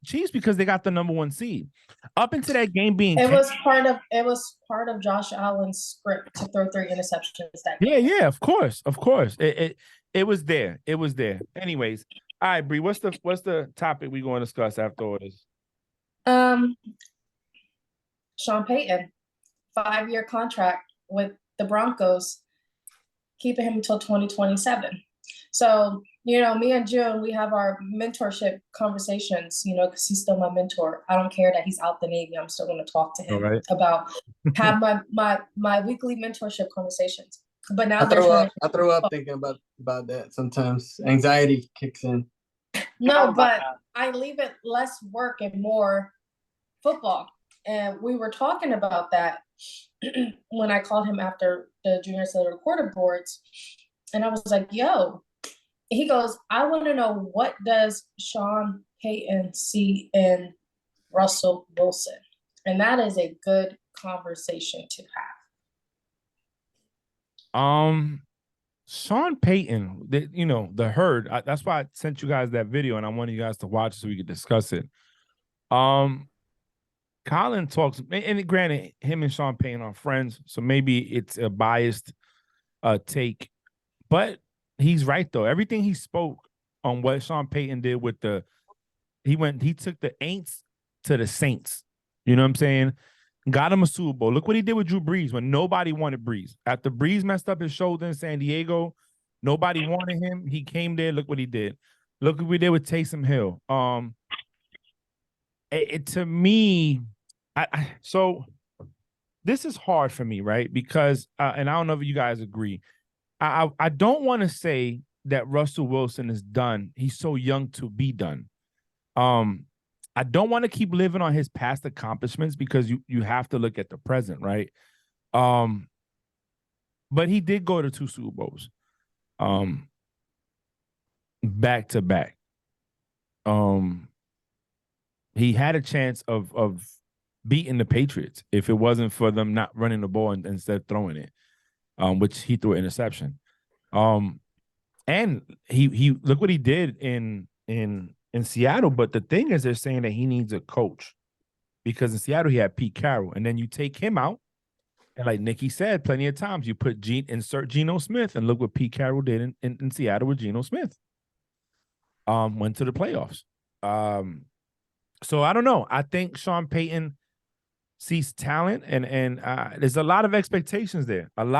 Chiefs because they got the number 1 seed. Up into that game being it was part of Josh Allen's script to throw 3 interceptions that game. Yeah, of course. It was there. It was there. Anyways, all right, Bree, what's the topic we're going to discuss after all this? Sean Payton, 5-year contract with the Broncos, keeping him until 2027. So, me and June, we have our mentorship conversations, because he's still my mentor. I don't care that he's out the Navy. I'm still going to talk to him about have my weekly mentorship conversations. But now I throw up thinking about that sometimes. Anxiety kicks in. No, but I leave it less work and more football. And we were talking about that when I called him after the Junior Southern Quarter boards, and I was like, "Yo," he goes, "I want to know what does Sean Payton see in Russell Wilson," and that is a good conversation to have. Sean Payton, the herd. That's why I sent you guys that video, and I wanted you guys to watch so we could discuss it. Colin talks, and granted, him and Sean Payton are friends, so maybe it's a biased take, but he's right though. Everything he spoke on what Sean Payton did with he took the Aints to the Saints. You know what I'm saying? Got him a Super Bowl. Look what he did with Drew Brees when nobody wanted Brees. After Brees messed up his shoulder in San Diego, nobody wanted him. He came there. Look what he did. Look what we did with Taysom Hill. To me, so this is hard for me, right? Because and I don't know if you guys agree. I don't want to say that Russell Wilson is done. He's so young to be done. I don't want to keep living on his past accomplishments because you have to look at the present, right? But he did go to 2 Super Bowls, back to back. He had a chance of beating the Patriots if it wasn't for them not running the ball instead of throwing it, which he threw an interception. And he look what he did in Seattle. But the thing is, they're saying that he needs a coach because in Seattle he had Pete Carroll, and then you take him out, and like Nikki said plenty of times, you insert Geno Smith, and look what Pete Carroll did in Seattle with Geno Smith. Went to the playoffs. So I don't know. I think Sean Payton sees talent, and there's a lot of expectations there, and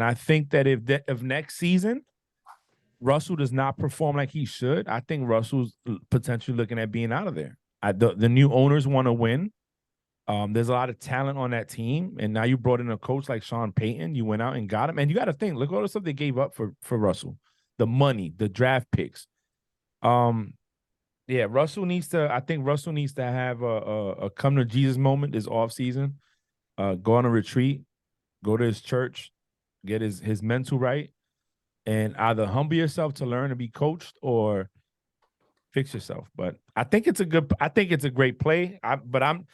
I think that if next season Russell does not perform like he should, I think Russell's potentially looking at being out of there. The new owners want to win. There's a lot of talent on that team, and now you brought in a coach like Sean Payton. You went out and got him, and you got to think, look at all the stuff they gave up for Russell, the money, the draft picks. Yeah, Russell needs to. I think Russell needs to have a come to Jesus moment this offseason. Go on a retreat, go to his church, get his mental right, and either humble yourself to learn and be coached or fix yourself. But I think it's a great play. But I'm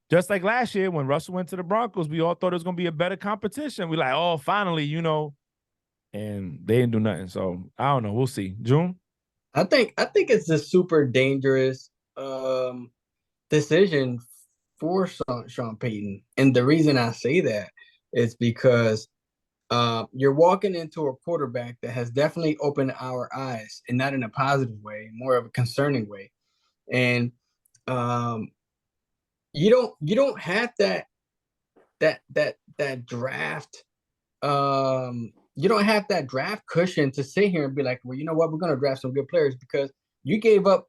just like last year when Russell went to the Broncos, we all thought it was going to be a better competition. We like, oh, finally, and they didn't do nothing. So I don't know. We'll see. June? I think it's a super dangerous decision for Sean Payton. And the reason I say that is because you're walking into a quarterback that has definitely opened our eyes, and not in a positive way, more of a concerning way. And you don't have that draft. You don't have that draft cushion to sit here and be like, well, you know what, we're going to draft some good players, because you gave up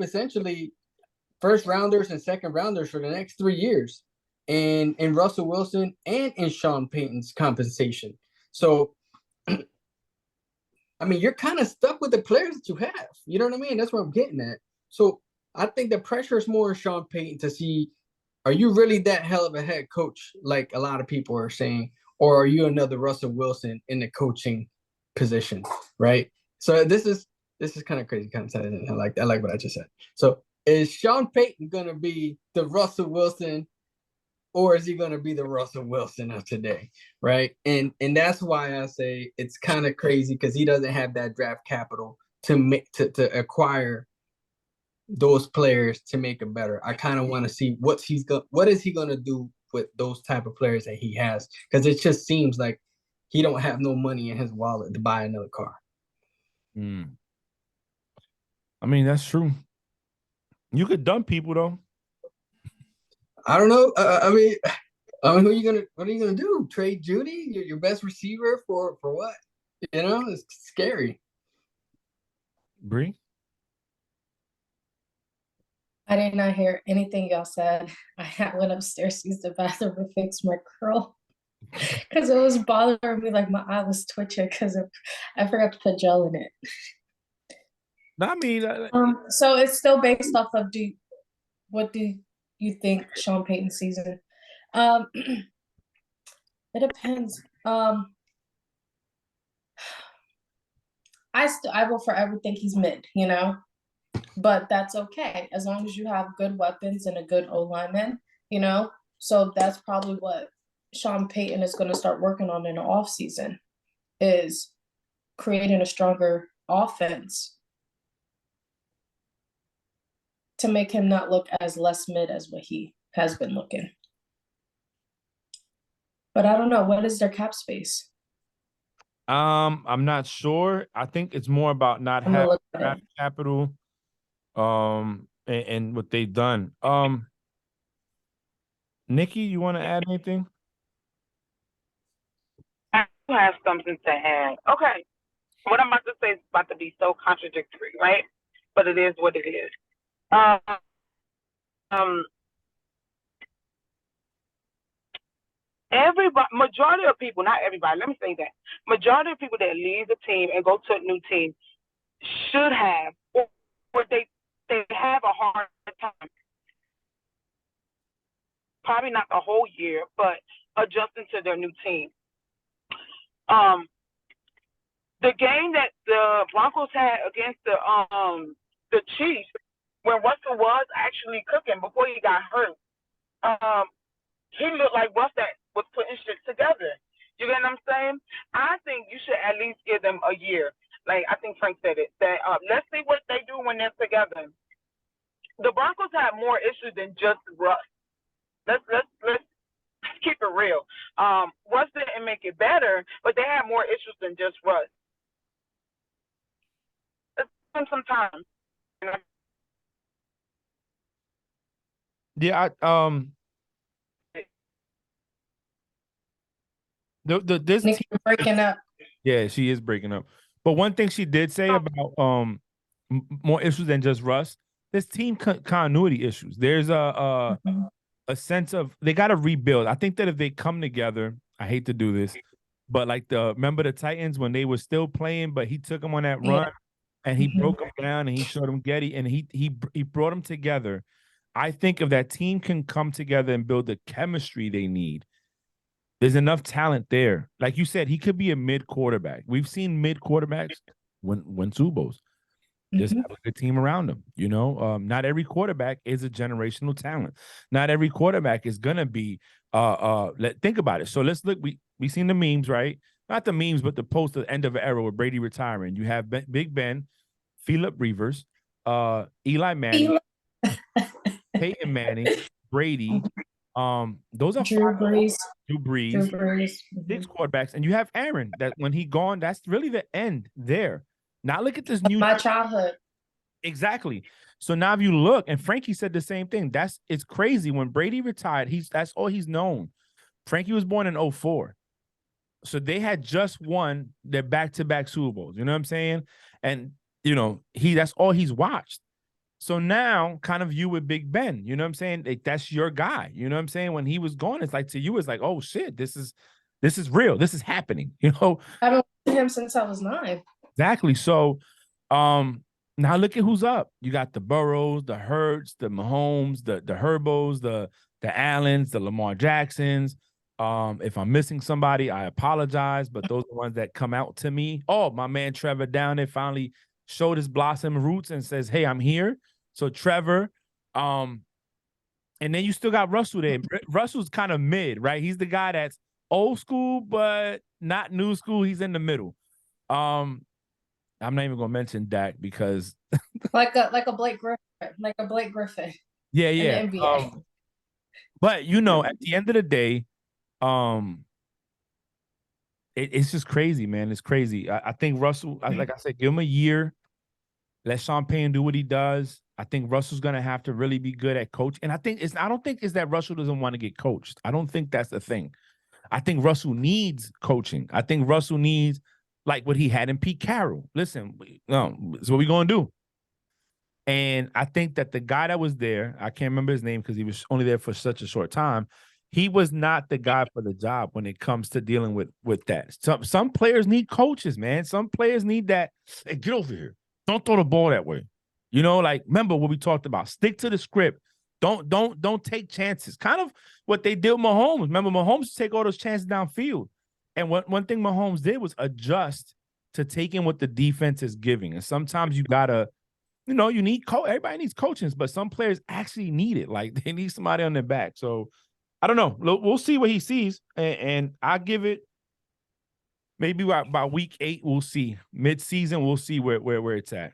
essentially first rounders and second rounders for the next 3 years, and in Russell Wilson and in Sean Payton's compensation. So, I mean, you're kind of stuck with the players that you have. You know what I mean? That's what I'm getting at. So I think the pressure is more on Sean Payton to see, are you really that hell of a head coach like a lot of people are saying? Or are you another Russell Wilson in the coaching position, right? So this is kind of crazy, kind of I like what I just said. So is Sean Payton gonna be the Russell Wilson, or is he gonna be the Russell Wilson of today, right? And that's why I say it's kind of crazy, because he doesn't have that draft capital to acquire those players to make it better. I kind of want to see what is he gonna do with those type of players that he has, because it just seems like he don't have no money in his wallet to buy another car. I mean, that's true. You could dump people though. I don't know. I mean, what are you gonna do? Trade Judy, your best receiver, for what? It's scary. Bree? I did not hear anything y'all said. I went upstairs to use the bathroom to fix my curl because it was bothering me. Like my eye was twitching because I forgot to put gel in it. I mean, so it's still based off of what do you think Sean Payton season? It depends. I will forever think he's mid, but that's okay as long as you have good weapons and a good O lineman, So that's probably what Sean Payton is going to start working on in the off season, is creating a stronger offense to make him not look as less mid as what he has been looking. But I don't know, what is their cap space? I'm not sure. I think it's more about not I'm gonna having look at draft it. capital, and what they've done. Nikki, you want to add anything? I do have something to add. Okay. What I'm about to say is about to be so contradictory, right? But it is what it is. Everybody, majority of people, not everybody, let me say that. Majority of people that leave the team and go to a new team should have, or they have a hard time. Probably not the whole year, but adjusting to their new team. The game that the Broncos had against the Chiefs, when Russell was actually cooking before he got hurt, he looked like Russ that was putting shit together. You get what I'm saying? I think you should at least give them a year. Like I think Frank said it. That let's see what they do when they're together. The Broncos have more issues than just Russ. Let's keep it real. Russ didn't make it better, but they have more issues than just Russ. Let's give them some time. Yeah, this Nick, you're breaking up. yeah, she is breaking up. But one thing she did say about more issues than just Russ, there's team continuity issues. There's a sense of they got to rebuild. I think that if they come together, I hate to do this, but like remember the Titans when they were still playing, but he took them on that run and he broke them down and he showed them Getty and he brought them together. I think if that team can come together and build the chemistry they need, there's enough talent there. Like you said, he could be a mid quarterback. We've seen mid quarterbacks win Super Bowls. Just have a good team around them. Not every quarterback is a generational talent. Not every quarterback is gonna be. Think about it. So let's look. We seen the memes, right? Not the memes, but the post at the end of an era with Brady retiring. You have Big Ben, Philip Rivers, Eli Manning, Peyton Manning, Brady. Those are Drew Brees. Drew Brees. 6 quarterbacks, and you have Aaron. That when he gone, that's really the end there. Now look at this new My childhood. Exactly. So now if you look, and Frankie said the same thing. It's crazy. When Brady retired, that's all he's known. Frankie was born in 2004. So they had just won their back-to-back Super Bowls. You know what I'm saying? And that's all he's watched. So now kind of you with Big Ben, you know what I'm saying? Like, that's your guy. You know what I'm saying? When he was gone, it's like to you, it's like, oh shit, this is real. This is happening. I've been watching him since I was 9. Exactly. So now look at who's up. You got the Burrows, the Hurts, the Mahomes, the Herbos, the Allens, the Lamar Jacksons. If I'm missing somebody, I apologize, but those are the ones that come out to me. Oh, my man Trevor down there finally showed his blossom roots and says, hey, I'm here. So Trevor, and then you still got Russell there. Russell's kind of mid, right? He's the guy that's old school, but not new school. He's in the middle. I'm not even gonna mention Dak because like a Blake Griffin. Yeah. But at the end of the day, it's just crazy, man. It's crazy. I think Russell, like I said, give him a year. Let Sean Payton do what he does. I think Russell's gonna have to really be good at coach. And I don't think it's that Russell doesn't want to get coached. I don't think that's the thing. I think Russell needs coaching. I think Russell needs like what he had in Pete Carroll. Listen, it's what we're gonna do. And I think that the guy that was there, I can't remember his name because he was only there for such a short time. He was not the guy for the job when it comes to dealing with that. Some players need coaches, man. Some players need that. Hey, get over here. Don't throw the ball that way. Remember what we talked about. Stick to the script. Don't take chances. Kind of what they did with Mahomes. Remember, Mahomes take all those chances downfield. And one thing Mahomes did was adjust to taking what the defense is giving. And sometimes you gotta, you need everybody needs coaching, but some players actually need it. Like they need somebody on their back. So I don't know. We'll see what he sees, and I give it maybe by week 8. We'll see. Mid-season, we'll see where it's at.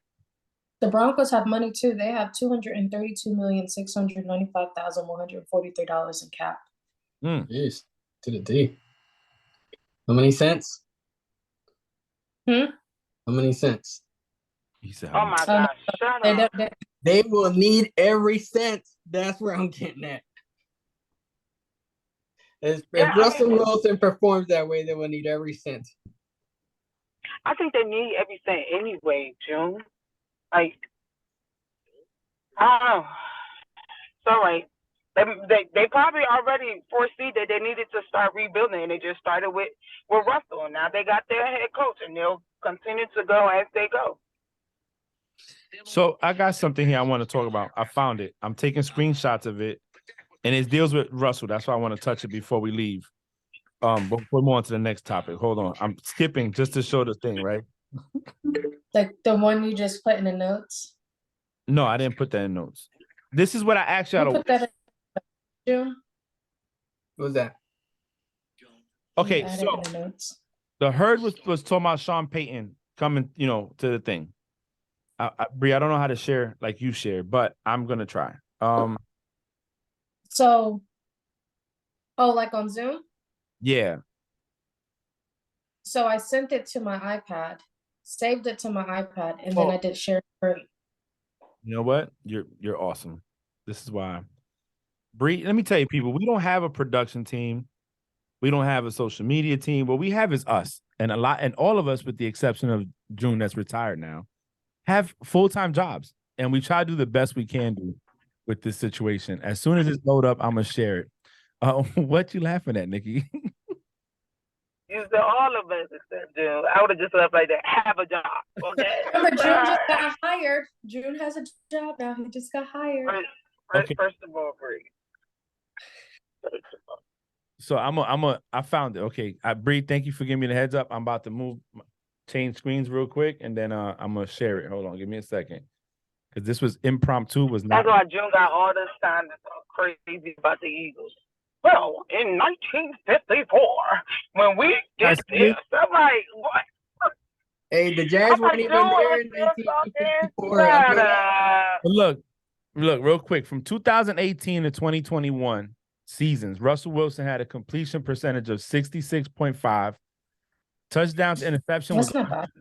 The Broncos have money too. They have $232,695,143 in cap. Jeez, to the D. How many cents? Hmm? How many cents? He said, Oh my gosh, shut They up. don't- They will need every cent. That's where I'm getting at. If Russell Wilson performs that way, they will need every cent. I think they need everything anyway, June. Like, I don't know. It's all right. They probably already foresee that they needed to start rebuilding, and they just started with Russell. And now they got their head coach, and they'll continue to go as they go. So I got something here I want to talk about. I found it. I'm taking screenshots of it, and it deals with Russell. That's why I want to touch it before we leave. Before we move on to the next topic. Hold on. I'm skipping just to show the thing, right? Like the one you just put in the notes. No, I didn't put that in notes. This is what I actually You put that in June. What was that? Okay, Add it so in the notes. the herd was talking about Sean Payton coming, to the thing. Bree, I don't know how to share like you share, but I'm gonna try. So, like on Zoom? Yeah. So I sent it to my iPad, saved it to my iPad, and then I did share it. You know what? You're awesome. This is why. Bree, let me tell you, people, we don't have a production team. We don't have a social media team. What we have is us. And all of us, with the exception of June, that's retired now, have full-time jobs. And we try to do the best we can do with this situation. As soon as it's load up, I'm gonna share it. What you laughing at, Nikki? You said all of us except June. I would have just left like that. Have a job, okay? Remember, June just got hired. June has a job now. He just got hired. Okay. First of all, Bree. So I found it. Okay. Bree, thank you for giving me the heads up. I'm about to change screens real quick, and then I'm gonna share it. Hold on, give me a second. Because this was impromptu, was not. That's why June got all this time to talk crazy about the Eagles. Well, in 1954, when we did this, I'm like, what? Hey, the Jazz weren't even there in 1954. Look, real quick. From 2018 to 2021 seasons, Russell Wilson had a completion percentage of 66.5. Touchdowns to interception was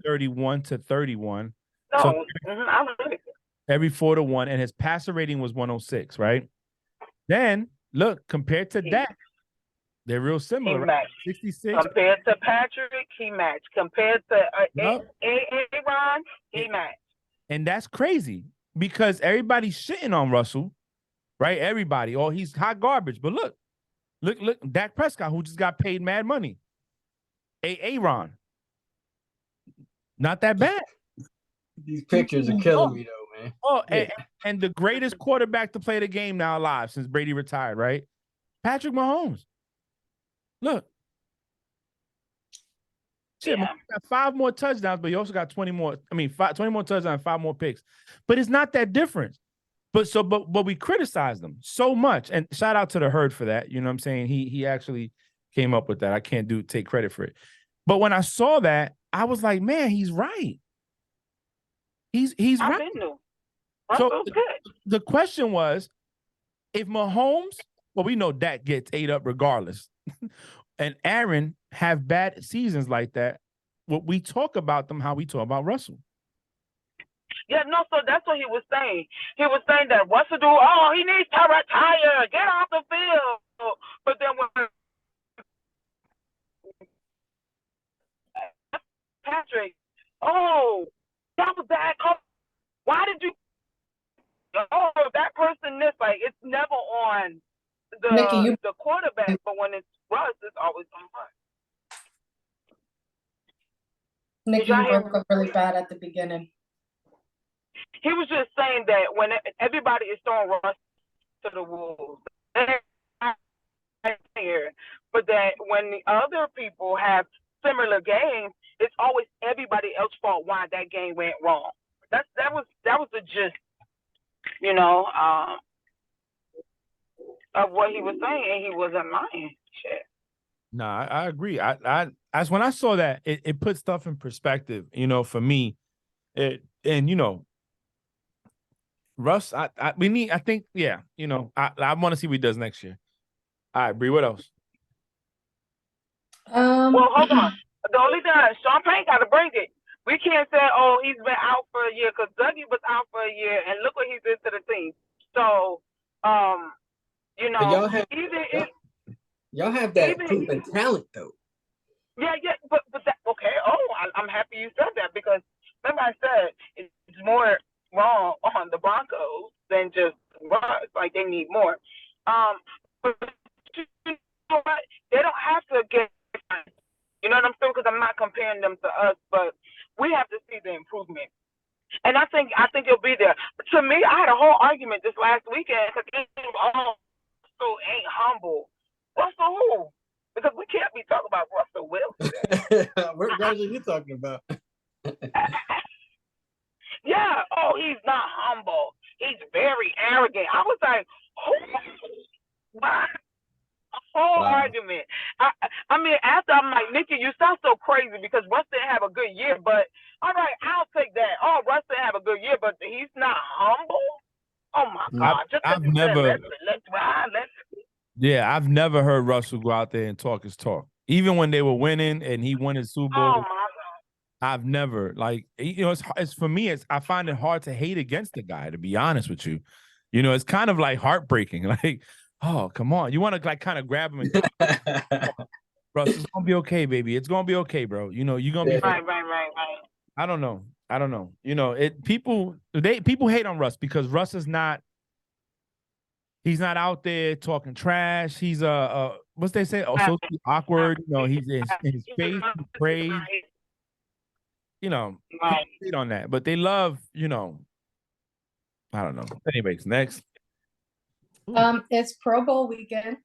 31 to 31. No, so I'm really every 4 to 1, and his passer rating was 106, right? Then look, compared to that, they're real similar. Right? 66. Compared to Patrick, he matched. Compared to Aaron, he matched. And that's crazy because everybody's shitting on Russell, right? Everybody, he's hot garbage. But look, Dak Prescott, who just got paid mad money. Aaron, not that bad. These pictures are killing me, though, man. And the greatest quarterback to play the game now alive since Brady retired, right? Patrick Mahomes. Look. Shit, Mahomes got 5 more touchdowns, but he also got 20 more. 20 more touchdowns and 5 more picks. But it's not that different. But we criticize them so much. And shout out to the herd for that. You know what I'm saying? He actually came up with that. I can't take credit for it. But when I saw that, I was like, man, he's right. He's right. So the question was, if Mahomes, we know Dak gets ate up regardless, and Aaron have bad seasons like that, we talk about them how we talk about Russell. Yeah, no, so that's what he was saying. He was saying that Russell he needs to retire, get off the field. But then when Patrick, that was bad. Why did you? That person this, like, it's never on the quarterback, but when it's Russ, it's always on Russ. Nikki, you broke up really bad at the beginning. He was just saying that when everybody is throwing Russ to the Wolves. They're not here. But that when the other people have similar games, it's always everybody else's fault why that game went wrong. That was the gist, you know, of what he was saying, and he wasn't lying. Shit. No, I agree. I as when I saw that, it put stuff in perspective, you know, for me. And you know, Russ, I think, yeah, you know, I want to see what he does next year. All right, Bree, what else? Well, hold on. The only thing, Sean Payne got to bring it. We can't say, oh, he's been out for a year, because Dougie was out for a year, and look what he did to the team. So, you But know, y'all have that proven talent though. yeah, but that, okay. Oh, I'm happy you said that, because remember I said it's more wrong on the Broncos than just Russ. Like, they need more. But you know what? They don't have to get. You know what I'm saying? Because I'm not comparing them to us, but we have to see the improvement. And I think it'll be there. To me, I had a whole argument this last weekend because Russell ain't humble. Russell who? Because we can't be talking about Russell Wilson. What Russell are you talking about? Yeah. Oh, he's not humble. He's very arrogant. I was like, what? Whole argument. I mean, after I'm like, Nikki, you sound so crazy because Russ didn't have a good year, but all right, I'll take that. Oh, Russ didn't have a good year, but he's not humble. Oh my God! I've never. Let's ride. Yeah, I've never heard Russell go out there and talk his talk. Even when they were winning and he won his Super Bowl, oh my God. I've never, like, you know, it's for me, I find it hard to hate against the guy, to be honest with you. You know, it's kind of like heartbreaking. Like, oh, come on. You want to like kind of grab him and Russ, it's gonna be okay, baby. It's gonna be okay, bro. You know, you're gonna be Right. I don't know. You know, people hate on Russ because Russ is not. He's not out there talking trash. He's what's they say? Oh, so awkward. You know, he's in his face, he prays. You know, Right. hate on that, but they love. You know, I don't know. Anyways, next. It's Pro Bowl weekend.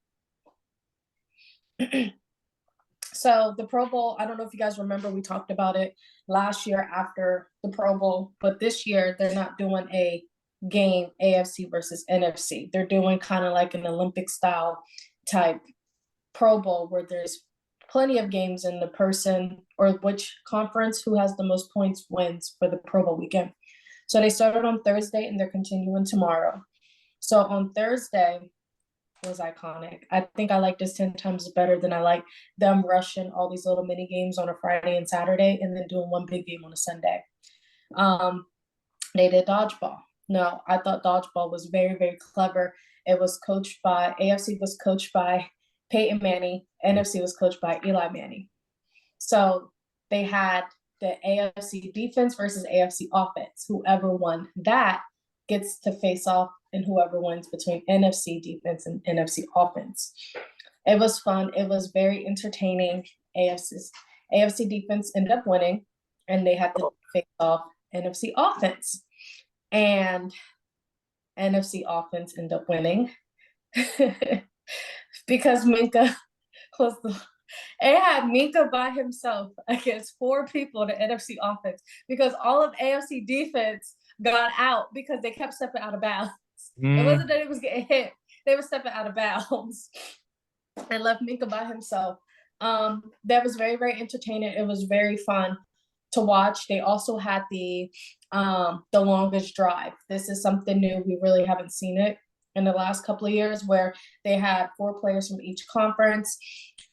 So the Pro Bowl, I don't know if you guys remember, we talked about it last year after the Pro Bowl, but this year they're not doing a game AFC versus NFC. They're doing kind of like an Olympic style type Pro Bowl where there's plenty of games and the person or which conference who has the most points wins for the Pro Bowl weekend. So they started on Thursday and they're continuing tomorrow. So on Thursday was iconic. I think I like this 10 times better than I like them rushing all these little mini games on a Friday and Saturday and then doing one big game on a Sunday. They did dodgeball. No, I thought dodgeball was very, very clever. It was coached by, AFC was coached by Peyton Manning, NFC was coached by Eli Manning. So they had the AFC defense versus AFC offense. Whoever won that gets to face off, and whoever wins between NFC defense and NFC offense. It was fun. It was very entertaining. AFC defense ended up winning, and they had to face off NFC offense. And NFC offense ended up winning because Minkah was it had Minkah by himself against 4 people in the NFC offense because all of AFC defense got out because they kept stepping out of bounds. It wasn't that it was getting hit. They were stepping out of bounds and left Minkah by himself. That was very, very entertaining. It was very fun to watch. They also had the longest drive. This is something new. We really haven't seen it in the last couple of years where they had 4 players from each conference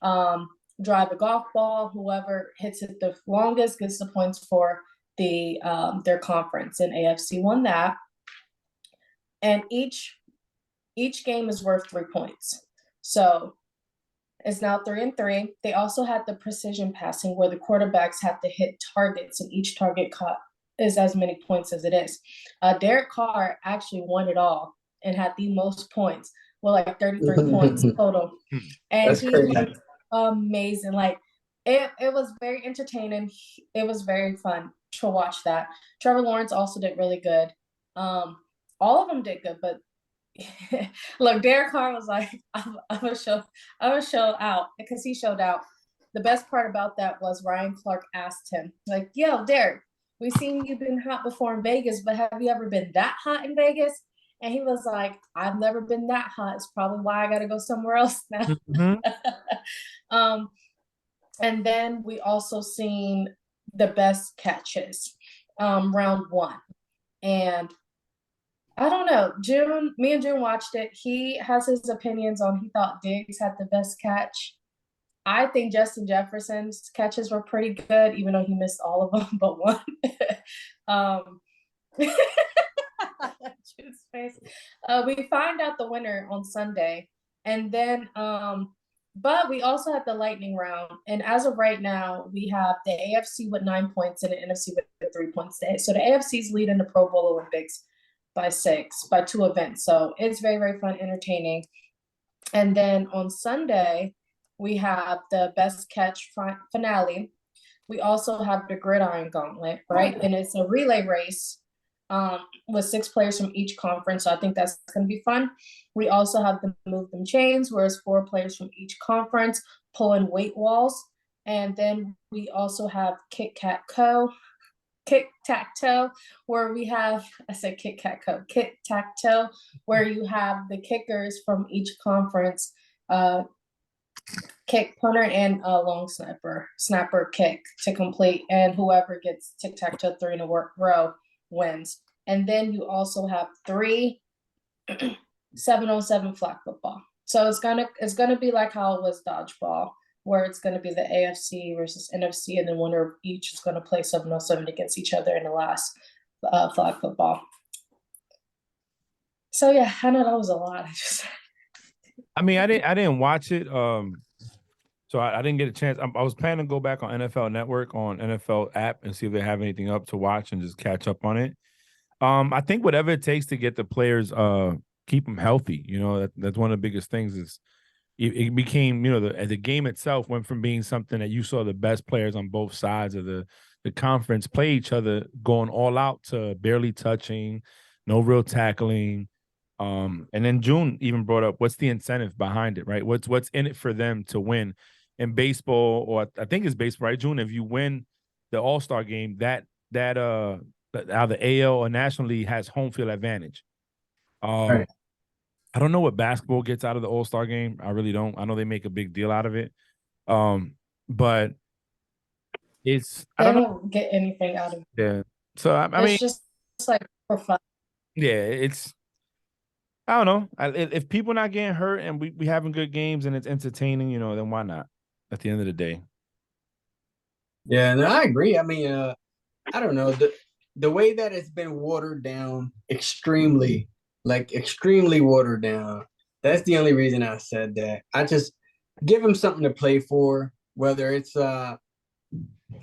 drive a golf ball. Whoever hits it the longest gets the points for their conference, and AFC won that. And each game is worth 3 points. So it's now 3-3. They also had the precision passing where the quarterbacks have to hit targets, and each target caught is as many points as it is. Derek Carr actually won it all and had the most points, well, like 33 points total. And That's he crazy. looked amazing. Like it was very entertaining. It was very fun to watch that. Trevor Lawrence also did really good. All of them did good, but Look, Derek Carr was like, I'm gonna show out because he showed out. The best part about that was Ryan Clark asked him, like, yo, Derek, we seen you've been hot before in Vegas, but have you ever been that hot in Vegas? And he was like, I've never been that hot. It's probably why I gotta go somewhere else now. And then we also seen the best catches, round one. And I don't know, me and June watched it. He has his opinions on, he thought Diggs had the best catch. I think Justin Jefferson's catches were pretty good, even though he missed all of them but one. June's face. We find out the winner on Sunday. And then but we also have the lightning round. And as of right now, we have the AFC with 9 points and the NFC with 3 points today. So the AFC's leading the Pro Bowl Olympics by 2 events. So it's very, very fun, entertaining. And then on Sunday, we have the best catch finale. We also have the gridiron gauntlet, right? And it's a relay race with 6 players from each conference. So I think that's going to be fun. We also have the move them chains, where it's 4 players from each conference pulling weight walls. And then we also have Kick-Tac-Toe, where we have, I said Kick-Tac-Toe, Kick-Tac-Toe, where you have the kickers from each conference, kick, punter, and a long snapper kick to complete. And whoever gets tic-tac-toe 3 in a row wins. And then you also have 3 7-on-7 flag football. So it's gonna be like how it was dodgeball, where it's gonna be the AFC versus NFC, and then winner of each is gonna play 7-on-7 against each other in the last flag football. So yeah, I know that was a lot. I mean, I didn't watch it. So I didn't get a chance. I was planning to go back on NFL Network on NFL app and see if they have anything up to watch and just catch up on it. I think whatever it takes to get the players, keep them healthy. You know, that's one of the biggest things. Is it became, you know, the game itself went from being something that you saw the best players on both sides of the conference play each other, going all out, to barely touching, no real tackling. And then June even brought up, what's the incentive behind it, right? What's in it for them to win? In baseball, or I think it's baseball, right, June? If you win the All-Star game, that either AL or National League has home field advantage. Right. I don't know what basketball gets out of the All-Star game. I really don't. I know they make a big deal out of it. But I don't get anything out of it. Yeah. So I mean, it's like for fun. Yeah, I don't know. If people not getting hurt and we having good games and it's entertaining, you know, then why not? At the end of the day. Yeah, no, I agree. I mean, I don't know, the way that it's been watered down, extremely watered down. That's the only reason I said that. I just give them something to play for, whether it's I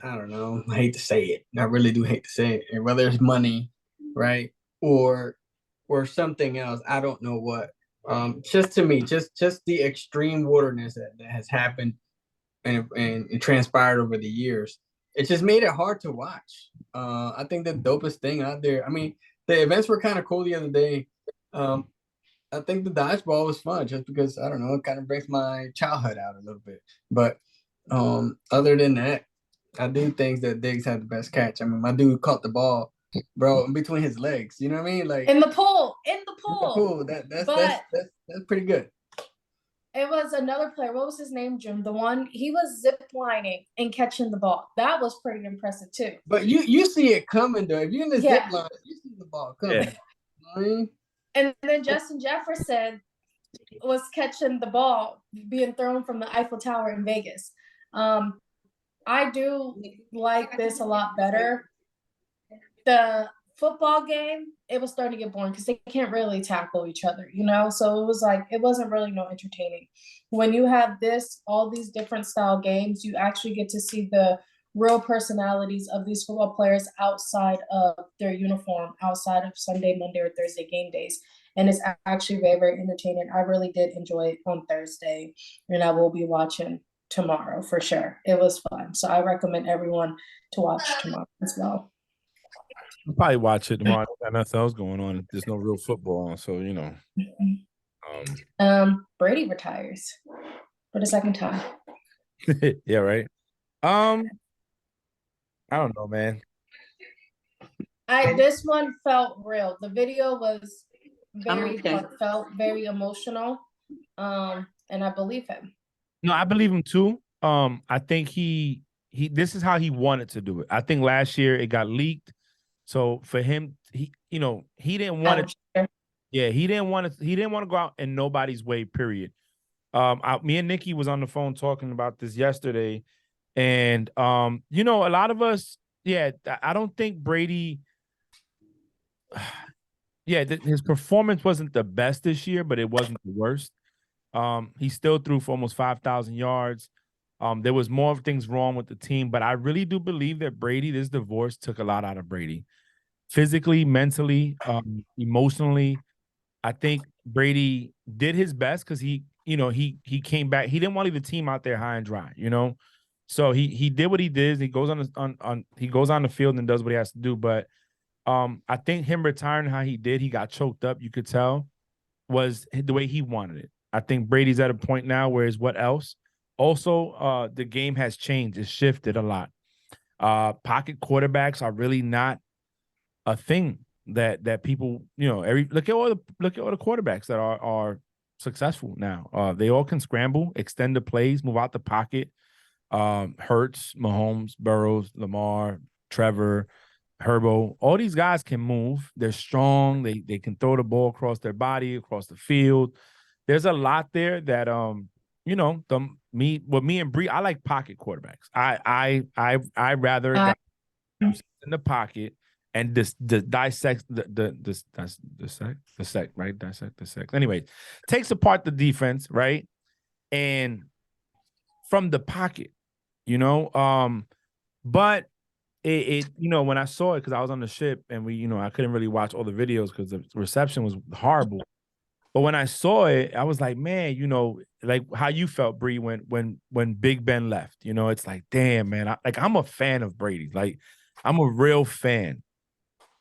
don't know, I hate to say it. I really do hate to say it. And whether it's money, right? Or something else. I don't know what. Just to me, just the extreme waterness that has happened and transpired over the years. It just made it hard to watch. I think the dopest thing out there. I mean, the events were kind of cool the other day. I think the dodgeball was fun just because, I don't know, it kind of brings my childhood out a little bit. But other than that, I do think that Diggs had the best catch. I mean, my dude caught the ball, bro, in between his legs. You know what I mean? Like in the pool. That's pretty good. It was another player. What was his name, Jim? The one, he was zip lining and catching the ball. That was pretty impressive too. But you see it coming though. If you're in the zip line, you see the ball coming. Yeah. You know what I mean? And then Justin Jefferson was catching the ball being thrown from the Eiffel Tower in Vegas. I do like this a lot better. The football game, it was starting to get boring because they can't really tackle each other, you know? So it was like, it wasn't really no entertaining. When you have all these different style games, you actually get to see the real personalities of these football players outside of their uniform, outside of Sunday, Monday, or Thursday game days. And it's actually very, very entertaining. I really did enjoy it on Thursday, and I will be watching tomorrow for sure. It was fun. So I recommend everyone to watch tomorrow as well. I'll probably watch it tomorrow. Nothing else going on. There's no real football on, so you know. Brady retires for the second time. Yeah, right. I don't know, man. This one felt real. The video was very okay. heartfelt, very emotional. And I believe him. No, I believe him too. I think he this is how he wanted to do it. I think last year it got leaked. So for him, he didn't want to. Yeah, he didn't want to go out in nobody's way, period. Me and Nikki was on the phone talking about this yesterday. And a lot of us, I don't think Brady. His performance wasn't the best this year, but it wasn't the worst. He still threw for almost 5,000 yards. There was more things wrong with the team, but I really do believe that this divorce took a lot out of Brady. Physically, mentally, emotionally. I think Brady did his best because he came back. He didn't want to leave the team out there high and dry, So he did what he did. He goes he goes on the field and does what he has to do. But I think him retiring how he did, he got choked up, you could tell, was the way he wanted it. I think Brady's at a point now where it's what else? Also, the game has changed. It's shifted a lot. Pocket quarterbacks are really not a thing that people, look at all the quarterbacks that are successful now. They all can scramble, extend the plays, move out the pocket. Hurts, Mahomes, Burrows, Lamar, Trevor, Herbo, all these guys can move. They're strong. They can throw the ball across their body, across the field. There's a lot there that me and Bree, I like pocket quarterbacks. I rather a guy who's in the pocket and dissect Anyway, takes apart the defense, right? And from the pocket, but it when I saw it, because I was on the ship and I couldn't really watch all the videos because the reception was horrible. But when I saw it, I was like, man, like how you felt, Bree, when Big Ben left. It's like, damn, man. I'm a fan of Brady. Like, I'm a real fan.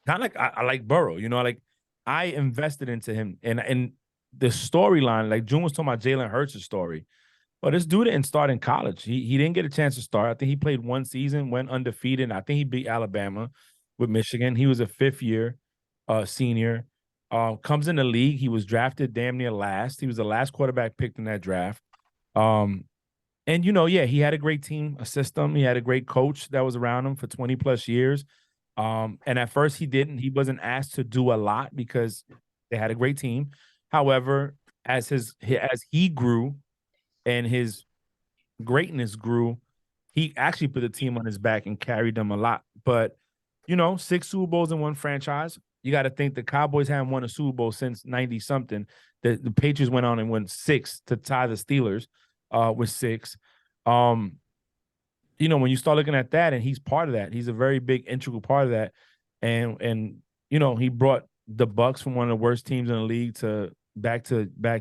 Not like I like Burrow. Like I invested into him and the storyline. Like June was talking about Jalen Hurts' story. Well, this dude didn't start in college. He didn't get a chance to start. I think he played one season, went undefeated. I think he beat Alabama with Michigan. He was a fifth-year senior. Comes in the league. He was drafted damn near last. He was the last quarterback picked in that draft. And he had a great team, a system. He had a great coach that was around him for 20+ years. And at first he wasn't asked to do a lot because they had a great team. However, as he grew and his greatness grew, he actually put the team on his back and carried them a lot. But 6 Super Bowls in one franchise. You got to think the Cowboys haven't won a Super Bowl since 90-something. The Patriots went on and won 6 to tie the Steelers with 6. When you start looking at that, and he's part of that, he's a very big integral part of that. And he brought the Bucs from one of the worst teams in the league to back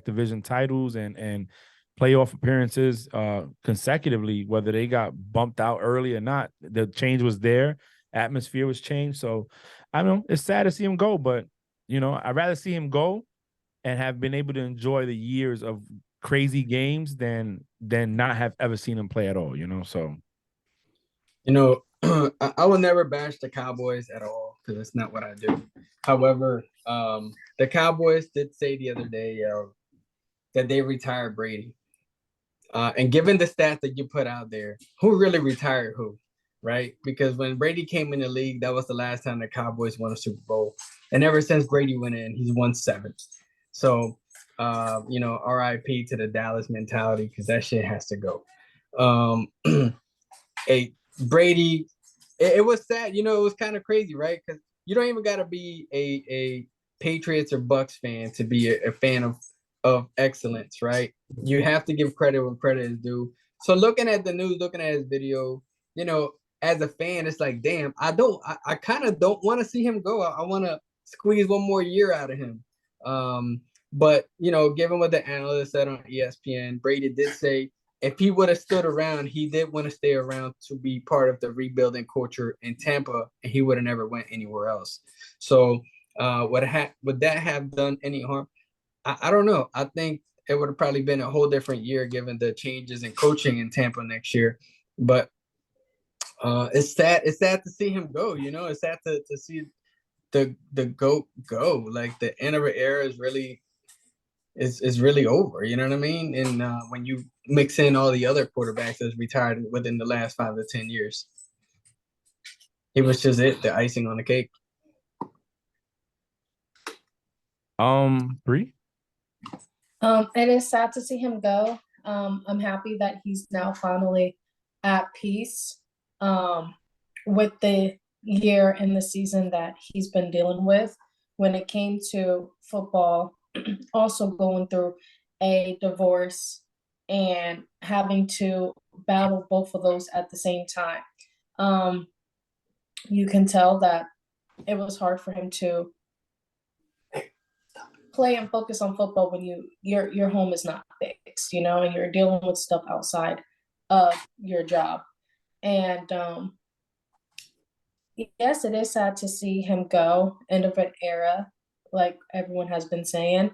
division titles and playoff appearances consecutively, whether they got bumped out early or not. The change was there. Atmosphere was changed. So I don't know. It's sad to see him go, but I'd rather see him go and have been able to enjoy the years of crazy games than not have ever seen him play at all. So I will never bash the Cowboys at all because it's not what I do. However, the Cowboys did say the other day that they retired Brady. And given the stats that you put out there, who really retired who? Right? Because when Brady came in the league, that was the last time the Cowboys won a Super Bowl. And ever since Brady went in, he's won 7. So, RIP to the Dallas mentality because that shit has to go. Brady, it was sad. It was kind of crazy, right? Because you don't even got to be a Patriots or Bucks fan to be a fan of excellence, right? You have to give credit when credit is due. So looking at the news, looking at his video, as a fan, it's like, damn, I kind of don't want to see him go. I want to squeeze one more year out of him. But, given what the analyst said on ESPN, Brady did say if he would have stood around, he did want to stay around to be part of the rebuilding culture in Tampa, and he would have never went anywhere else. So, would that have done any harm? I don't know. I think it would have probably been a whole different year given the changes in coaching in Tampa next year. But it's sad. It's sad to see him go. You know, it's sad to see the GOAT go. Like the end of an era is really over. You know what I mean? And when you mix in all the other quarterbacks that's retired within the last 5 to 10 years, it was just the icing on the cake. Bree? It is sad to see him go. I'm happy that he's now finally at peace with the year and the season that he's been dealing with. When it came to football, also going through a divorce and having to battle both of those at the same time. You can tell that it was hard for him to play and focus on football when your home is not fixed, you know, and you're dealing with stuff outside of your job. And yes, it is sad to see him go, end of an era, like everyone has been saying.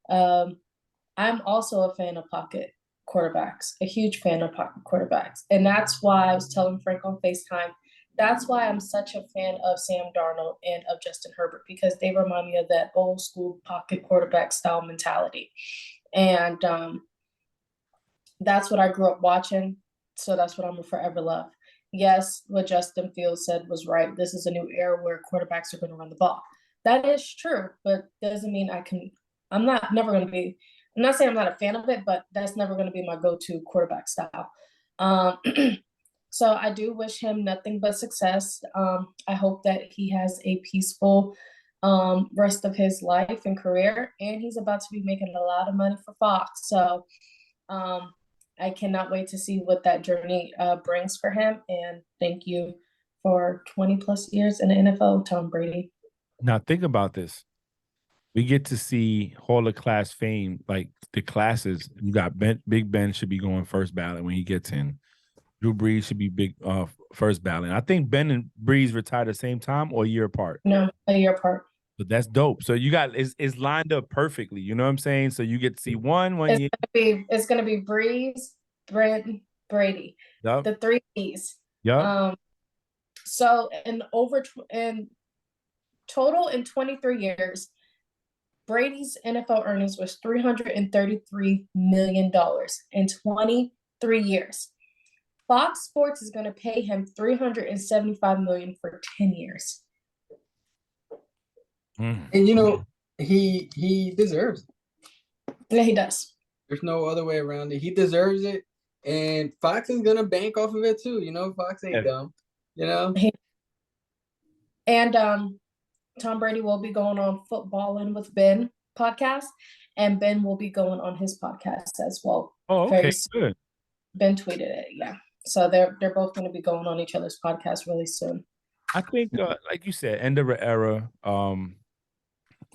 I'm also a fan of pocket quarterbacks, a huge fan of pocket quarterbacks. And that's why I was telling Frank on FaceTime, that's why I'm such a fan of Sam Darnold and of Justin Herbert, because they remind me of that old school pocket quarterback style mentality. And that's what I grew up watching. So that's what I'm gonna forever love. Yes, what Justin Fields said was right. This is a new era where quarterbacks are going to run the ball. That is true, but doesn't mean I'm not saying I'm not a fan of it, but that's never going to be my go-to quarterback style. So I do wish him nothing but success. I hope that he has a peaceful rest of his life and career, and he's about to be making a lot of money for Fox. So I cannot wait to see what that journey brings for him. And thank you for 20 plus years in the NFL, Tom Brady. Now think about this. We get to see Hall of Class fame, like the classes. You got Big Ben should be going first ballot when he gets in. Drew Brees should be first ballot. I think Ben and Brees retired at the same time or a year apart. No, a year apart. But that's dope. So you got it's lined up perfectly. You know what I'm saying? So you get to see one year. It's gonna be Brees, Brent, Brady. Yep. The 3 B's. Yeah. So in total in 23 years, Brady's NFL earnings was $333 million in 23 years. Fox Sports is going to pay him $375 million for 10 years. And you know, he deserves it. Yeah, he does. There's no other way around it. He deserves it, and Fox is gonna bank off of it too. You know, Fox ain't dumb. You know. And Tom Brady will be going on Footballin' with Ben podcast, and Ben will be going on his podcast as well. Oh, okay, good. Ben tweeted it, yeah. So they're both going to be going on each other's podcast really soon. I think, like you said, end of an era.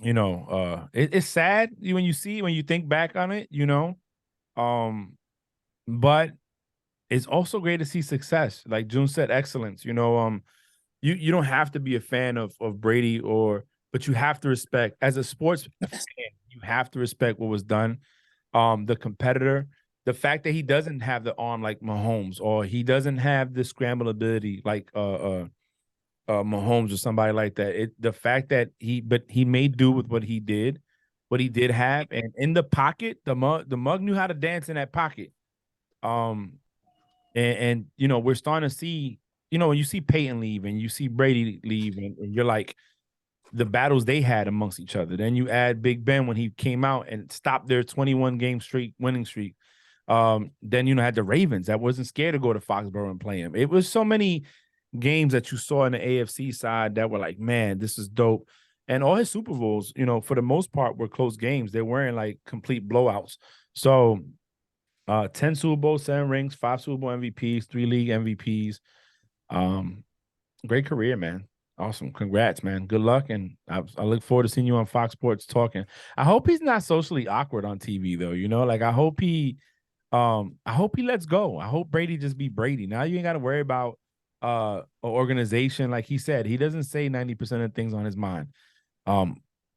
You know, it's sad when you think back on it. You know, but it's also great to see success. Like June said, excellence. You know, you don't have to be a fan of Brady but you have to respect as a sports fan. You have to respect what was done. The competitor. The fact that he doesn't have the arm like Mahomes, or he doesn't have the scramble ability like Mahomes or somebody like that. The fact that he made do with what he did have, and in the pocket, the mug knew how to dance in that pocket. And you know, we're starting to see, you know, when you see Peyton leave and you see Brady leave, and you're like, the battles they had amongst each other. Then you add Big Ben when he came out and stopped their 21 game winning streak. Then, you know, had the Ravens that wasn't scared to go to Foxborough and play him. It was so many games that you saw in the AFC side that were like, man, this is dope. And all his Super Bowls, you know, for the most part were close games. They weren't like complete blowouts. So 10 Super Bowls, 7 rings, 5 Super Bowl MVPs, 3 league MVPs. Great career, man. Awesome. Congrats, man. Good luck. And I look forward to seeing you on Fox Sports talking. I hope he's not socially awkward on TV though. You know, like I hope he I hope he lets go. I hope Brady just be Brady. Now you ain't got to worry about an organization. Like he said, he doesn't say 90% of things on his mind.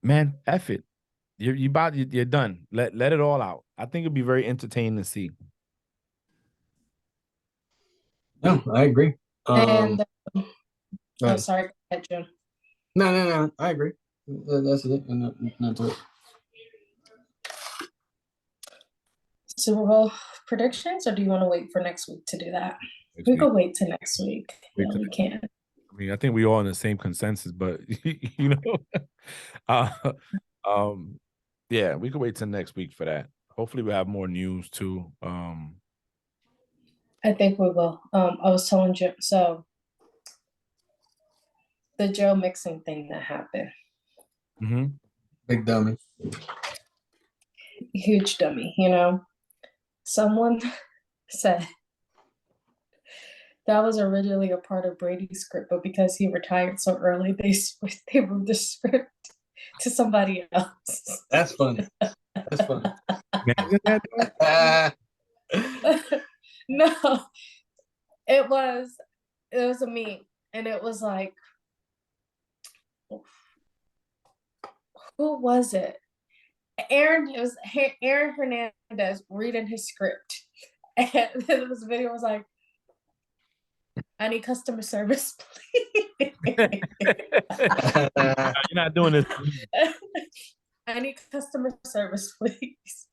Man, F it. You're done. Let it all out. I think it'd be very entertaining to see. No, I agree. And go oh, ahead. sorry, go ahead, Jim. No, I agree. That's it. Not to it. Super Bowl predictions, or do you want to wait for next week to do that? Next We week. could wait till next week. Wait Yeah, till- we can. I mean, I think we all in the same consensus, but you know, uh, yeah, we could wait till next week for that. Hopefully, we'll have more news too. I think we will. I was telling Jim, so the Joe Mixon thing that happened, mhm. Big dummy. huge dummy, you know. Someone said that was originally a part of Brady's script, but because he retired so early, they moved the script to somebody else. That's funny. That's funny. Imagine that, though. No, it was a meme, and it was like, who was it? It was Aaron Hernandez reading his script, and this video was like, I need customer service, please. You're not doing this. I need customer service, please.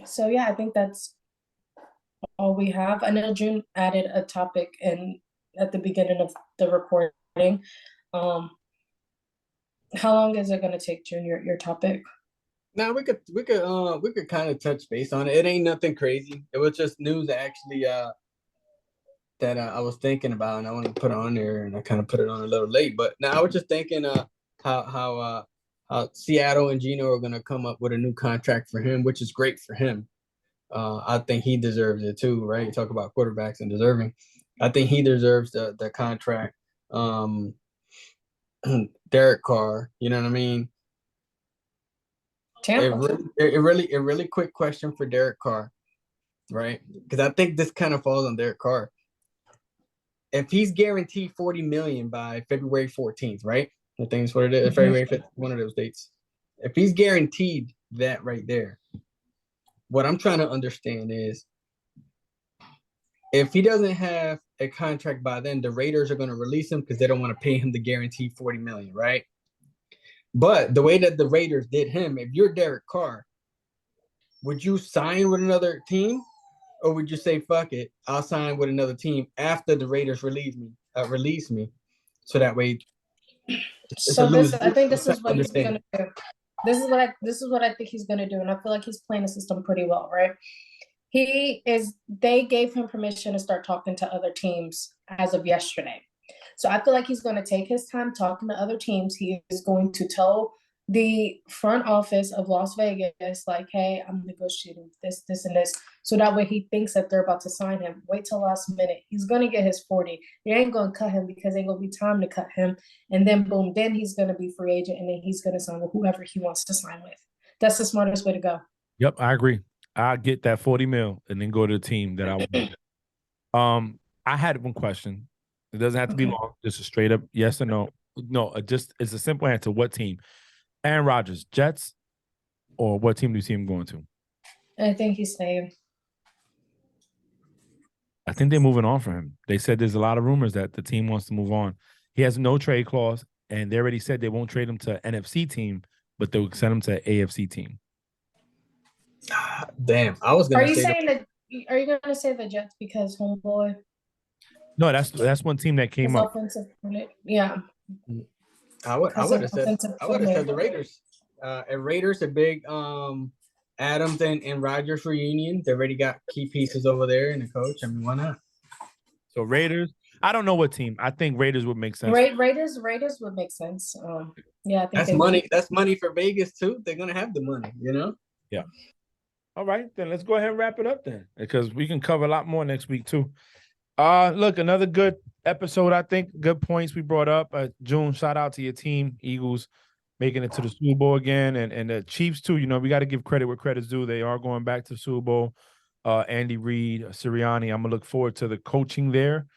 So yeah, I think that's all we have. I know June added a topic at the beginning of the recording. How long is it gonna take, June, your topic? Now we could kind of touch base on it. It ain't nothing crazy. It was just news actually that I was thinking about, and I want to put on there, and I kind of put it on a little late. But now I was just thinking how Seattle and Geno are gonna come up with a new contract for him, which is great for him. I think he deserves it too, right? You talk about quarterbacks and deserving. I think he deserves the contract. Derek Carr, you know what I mean? Tampa. A really quick question for Derek Carr, right? Because I think this kind of falls on Derek Carr. If he's guaranteed $40 million by February 14th, right? I think it's what it is. February 5th, one of those dates. If he's guaranteed that right there, what I'm trying to understand is if he doesn't have a contract by then, the Raiders are going to release him because they don't want to pay him the guaranteed $40 million, right? But the way that the Raiders did him, if you're Derek Carr, would you sign with another team, or would you say fuck it, I'll sign with another team after the Raiders release me, so that way? So I think this is what he's gonna do. This is what I think he's gonna do, and I feel like he's playing the system pretty well, right? They gave him permission to start talking to other teams as of yesterday. So I feel like he's going to take his time talking to other teams. He is going to tell the front office of Las Vegas, like, hey, I'm negotiating this, and this. So that way he thinks that they're about to sign him. Wait till last minute. He's going to get his 40. They ain't going to cut him because ain't going to be time to cut him. And then boom, then he's going to be free agent, and then he's going to sign with whoever he wants to sign with. That's the smartest way to go. Yep, I agree. I get that 40 mil and then go to the team that I want. I had one question. It doesn't have to be long. Just a straight up yes or no. No, just it's a simple answer. What team? Aaron Rodgers, Jets, or what team do you see him going to? I think he's staying. I think they're moving on for him. They said there's a lot of rumors that the team wants to move on. He has no trade clause, and they already said they won't trade him to an NFC team, but they'll send him to an AFC team. Damn, I was gonna. Are you going to say the Jets because homeboy? No, that's one team that came up. Yeah. I would have said the Raiders. Raiders a big Adams and Rodgers reunion. They already got key pieces over there and the coach. I mean, why not? So Raiders. I don't know what team. I think Raiders would make sense. Raiders would make sense. Yeah, I think that's money. That's money for Vegas too. They're gonna have the money, you know. Yeah. All right, then let's go ahead and wrap it up then, because we can cover a lot more next week too. Look, another good episode. I think good points we brought up. June, shout out to your team, Eagles. making it to the Super Bowl again, and the Chiefs too. You know, we got to give credit where credit's due. They are going back to the Super Bowl. Andy Reid, Sirianni. I'm gonna look forward to the coaching there.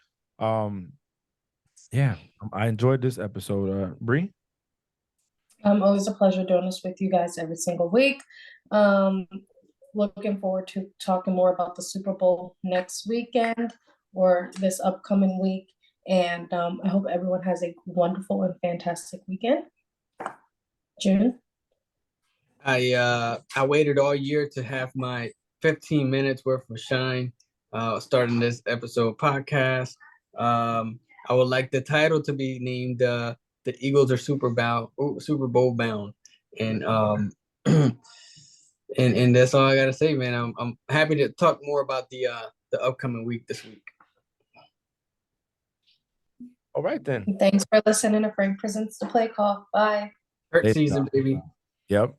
Yeah, I enjoyed this episode. Bree? Always a pleasure doing this with you guys every single week. Looking forward to talking more about the Super Bowl next weekend or this upcoming week. And I hope everyone has a wonderful and fantastic weekend. June? I waited all year to have my 15 minutes worth of shine starting this episode podcast. I would like the title to be named "The Eagles Are Super Bowl Bound," and and that's all I gotta say, man. I'm happy to talk more about the upcoming week this week. All right then. Thanks for listening to Frank Presents the Play Call. Bye. Hurt Later, season, y'all. baby. Yep.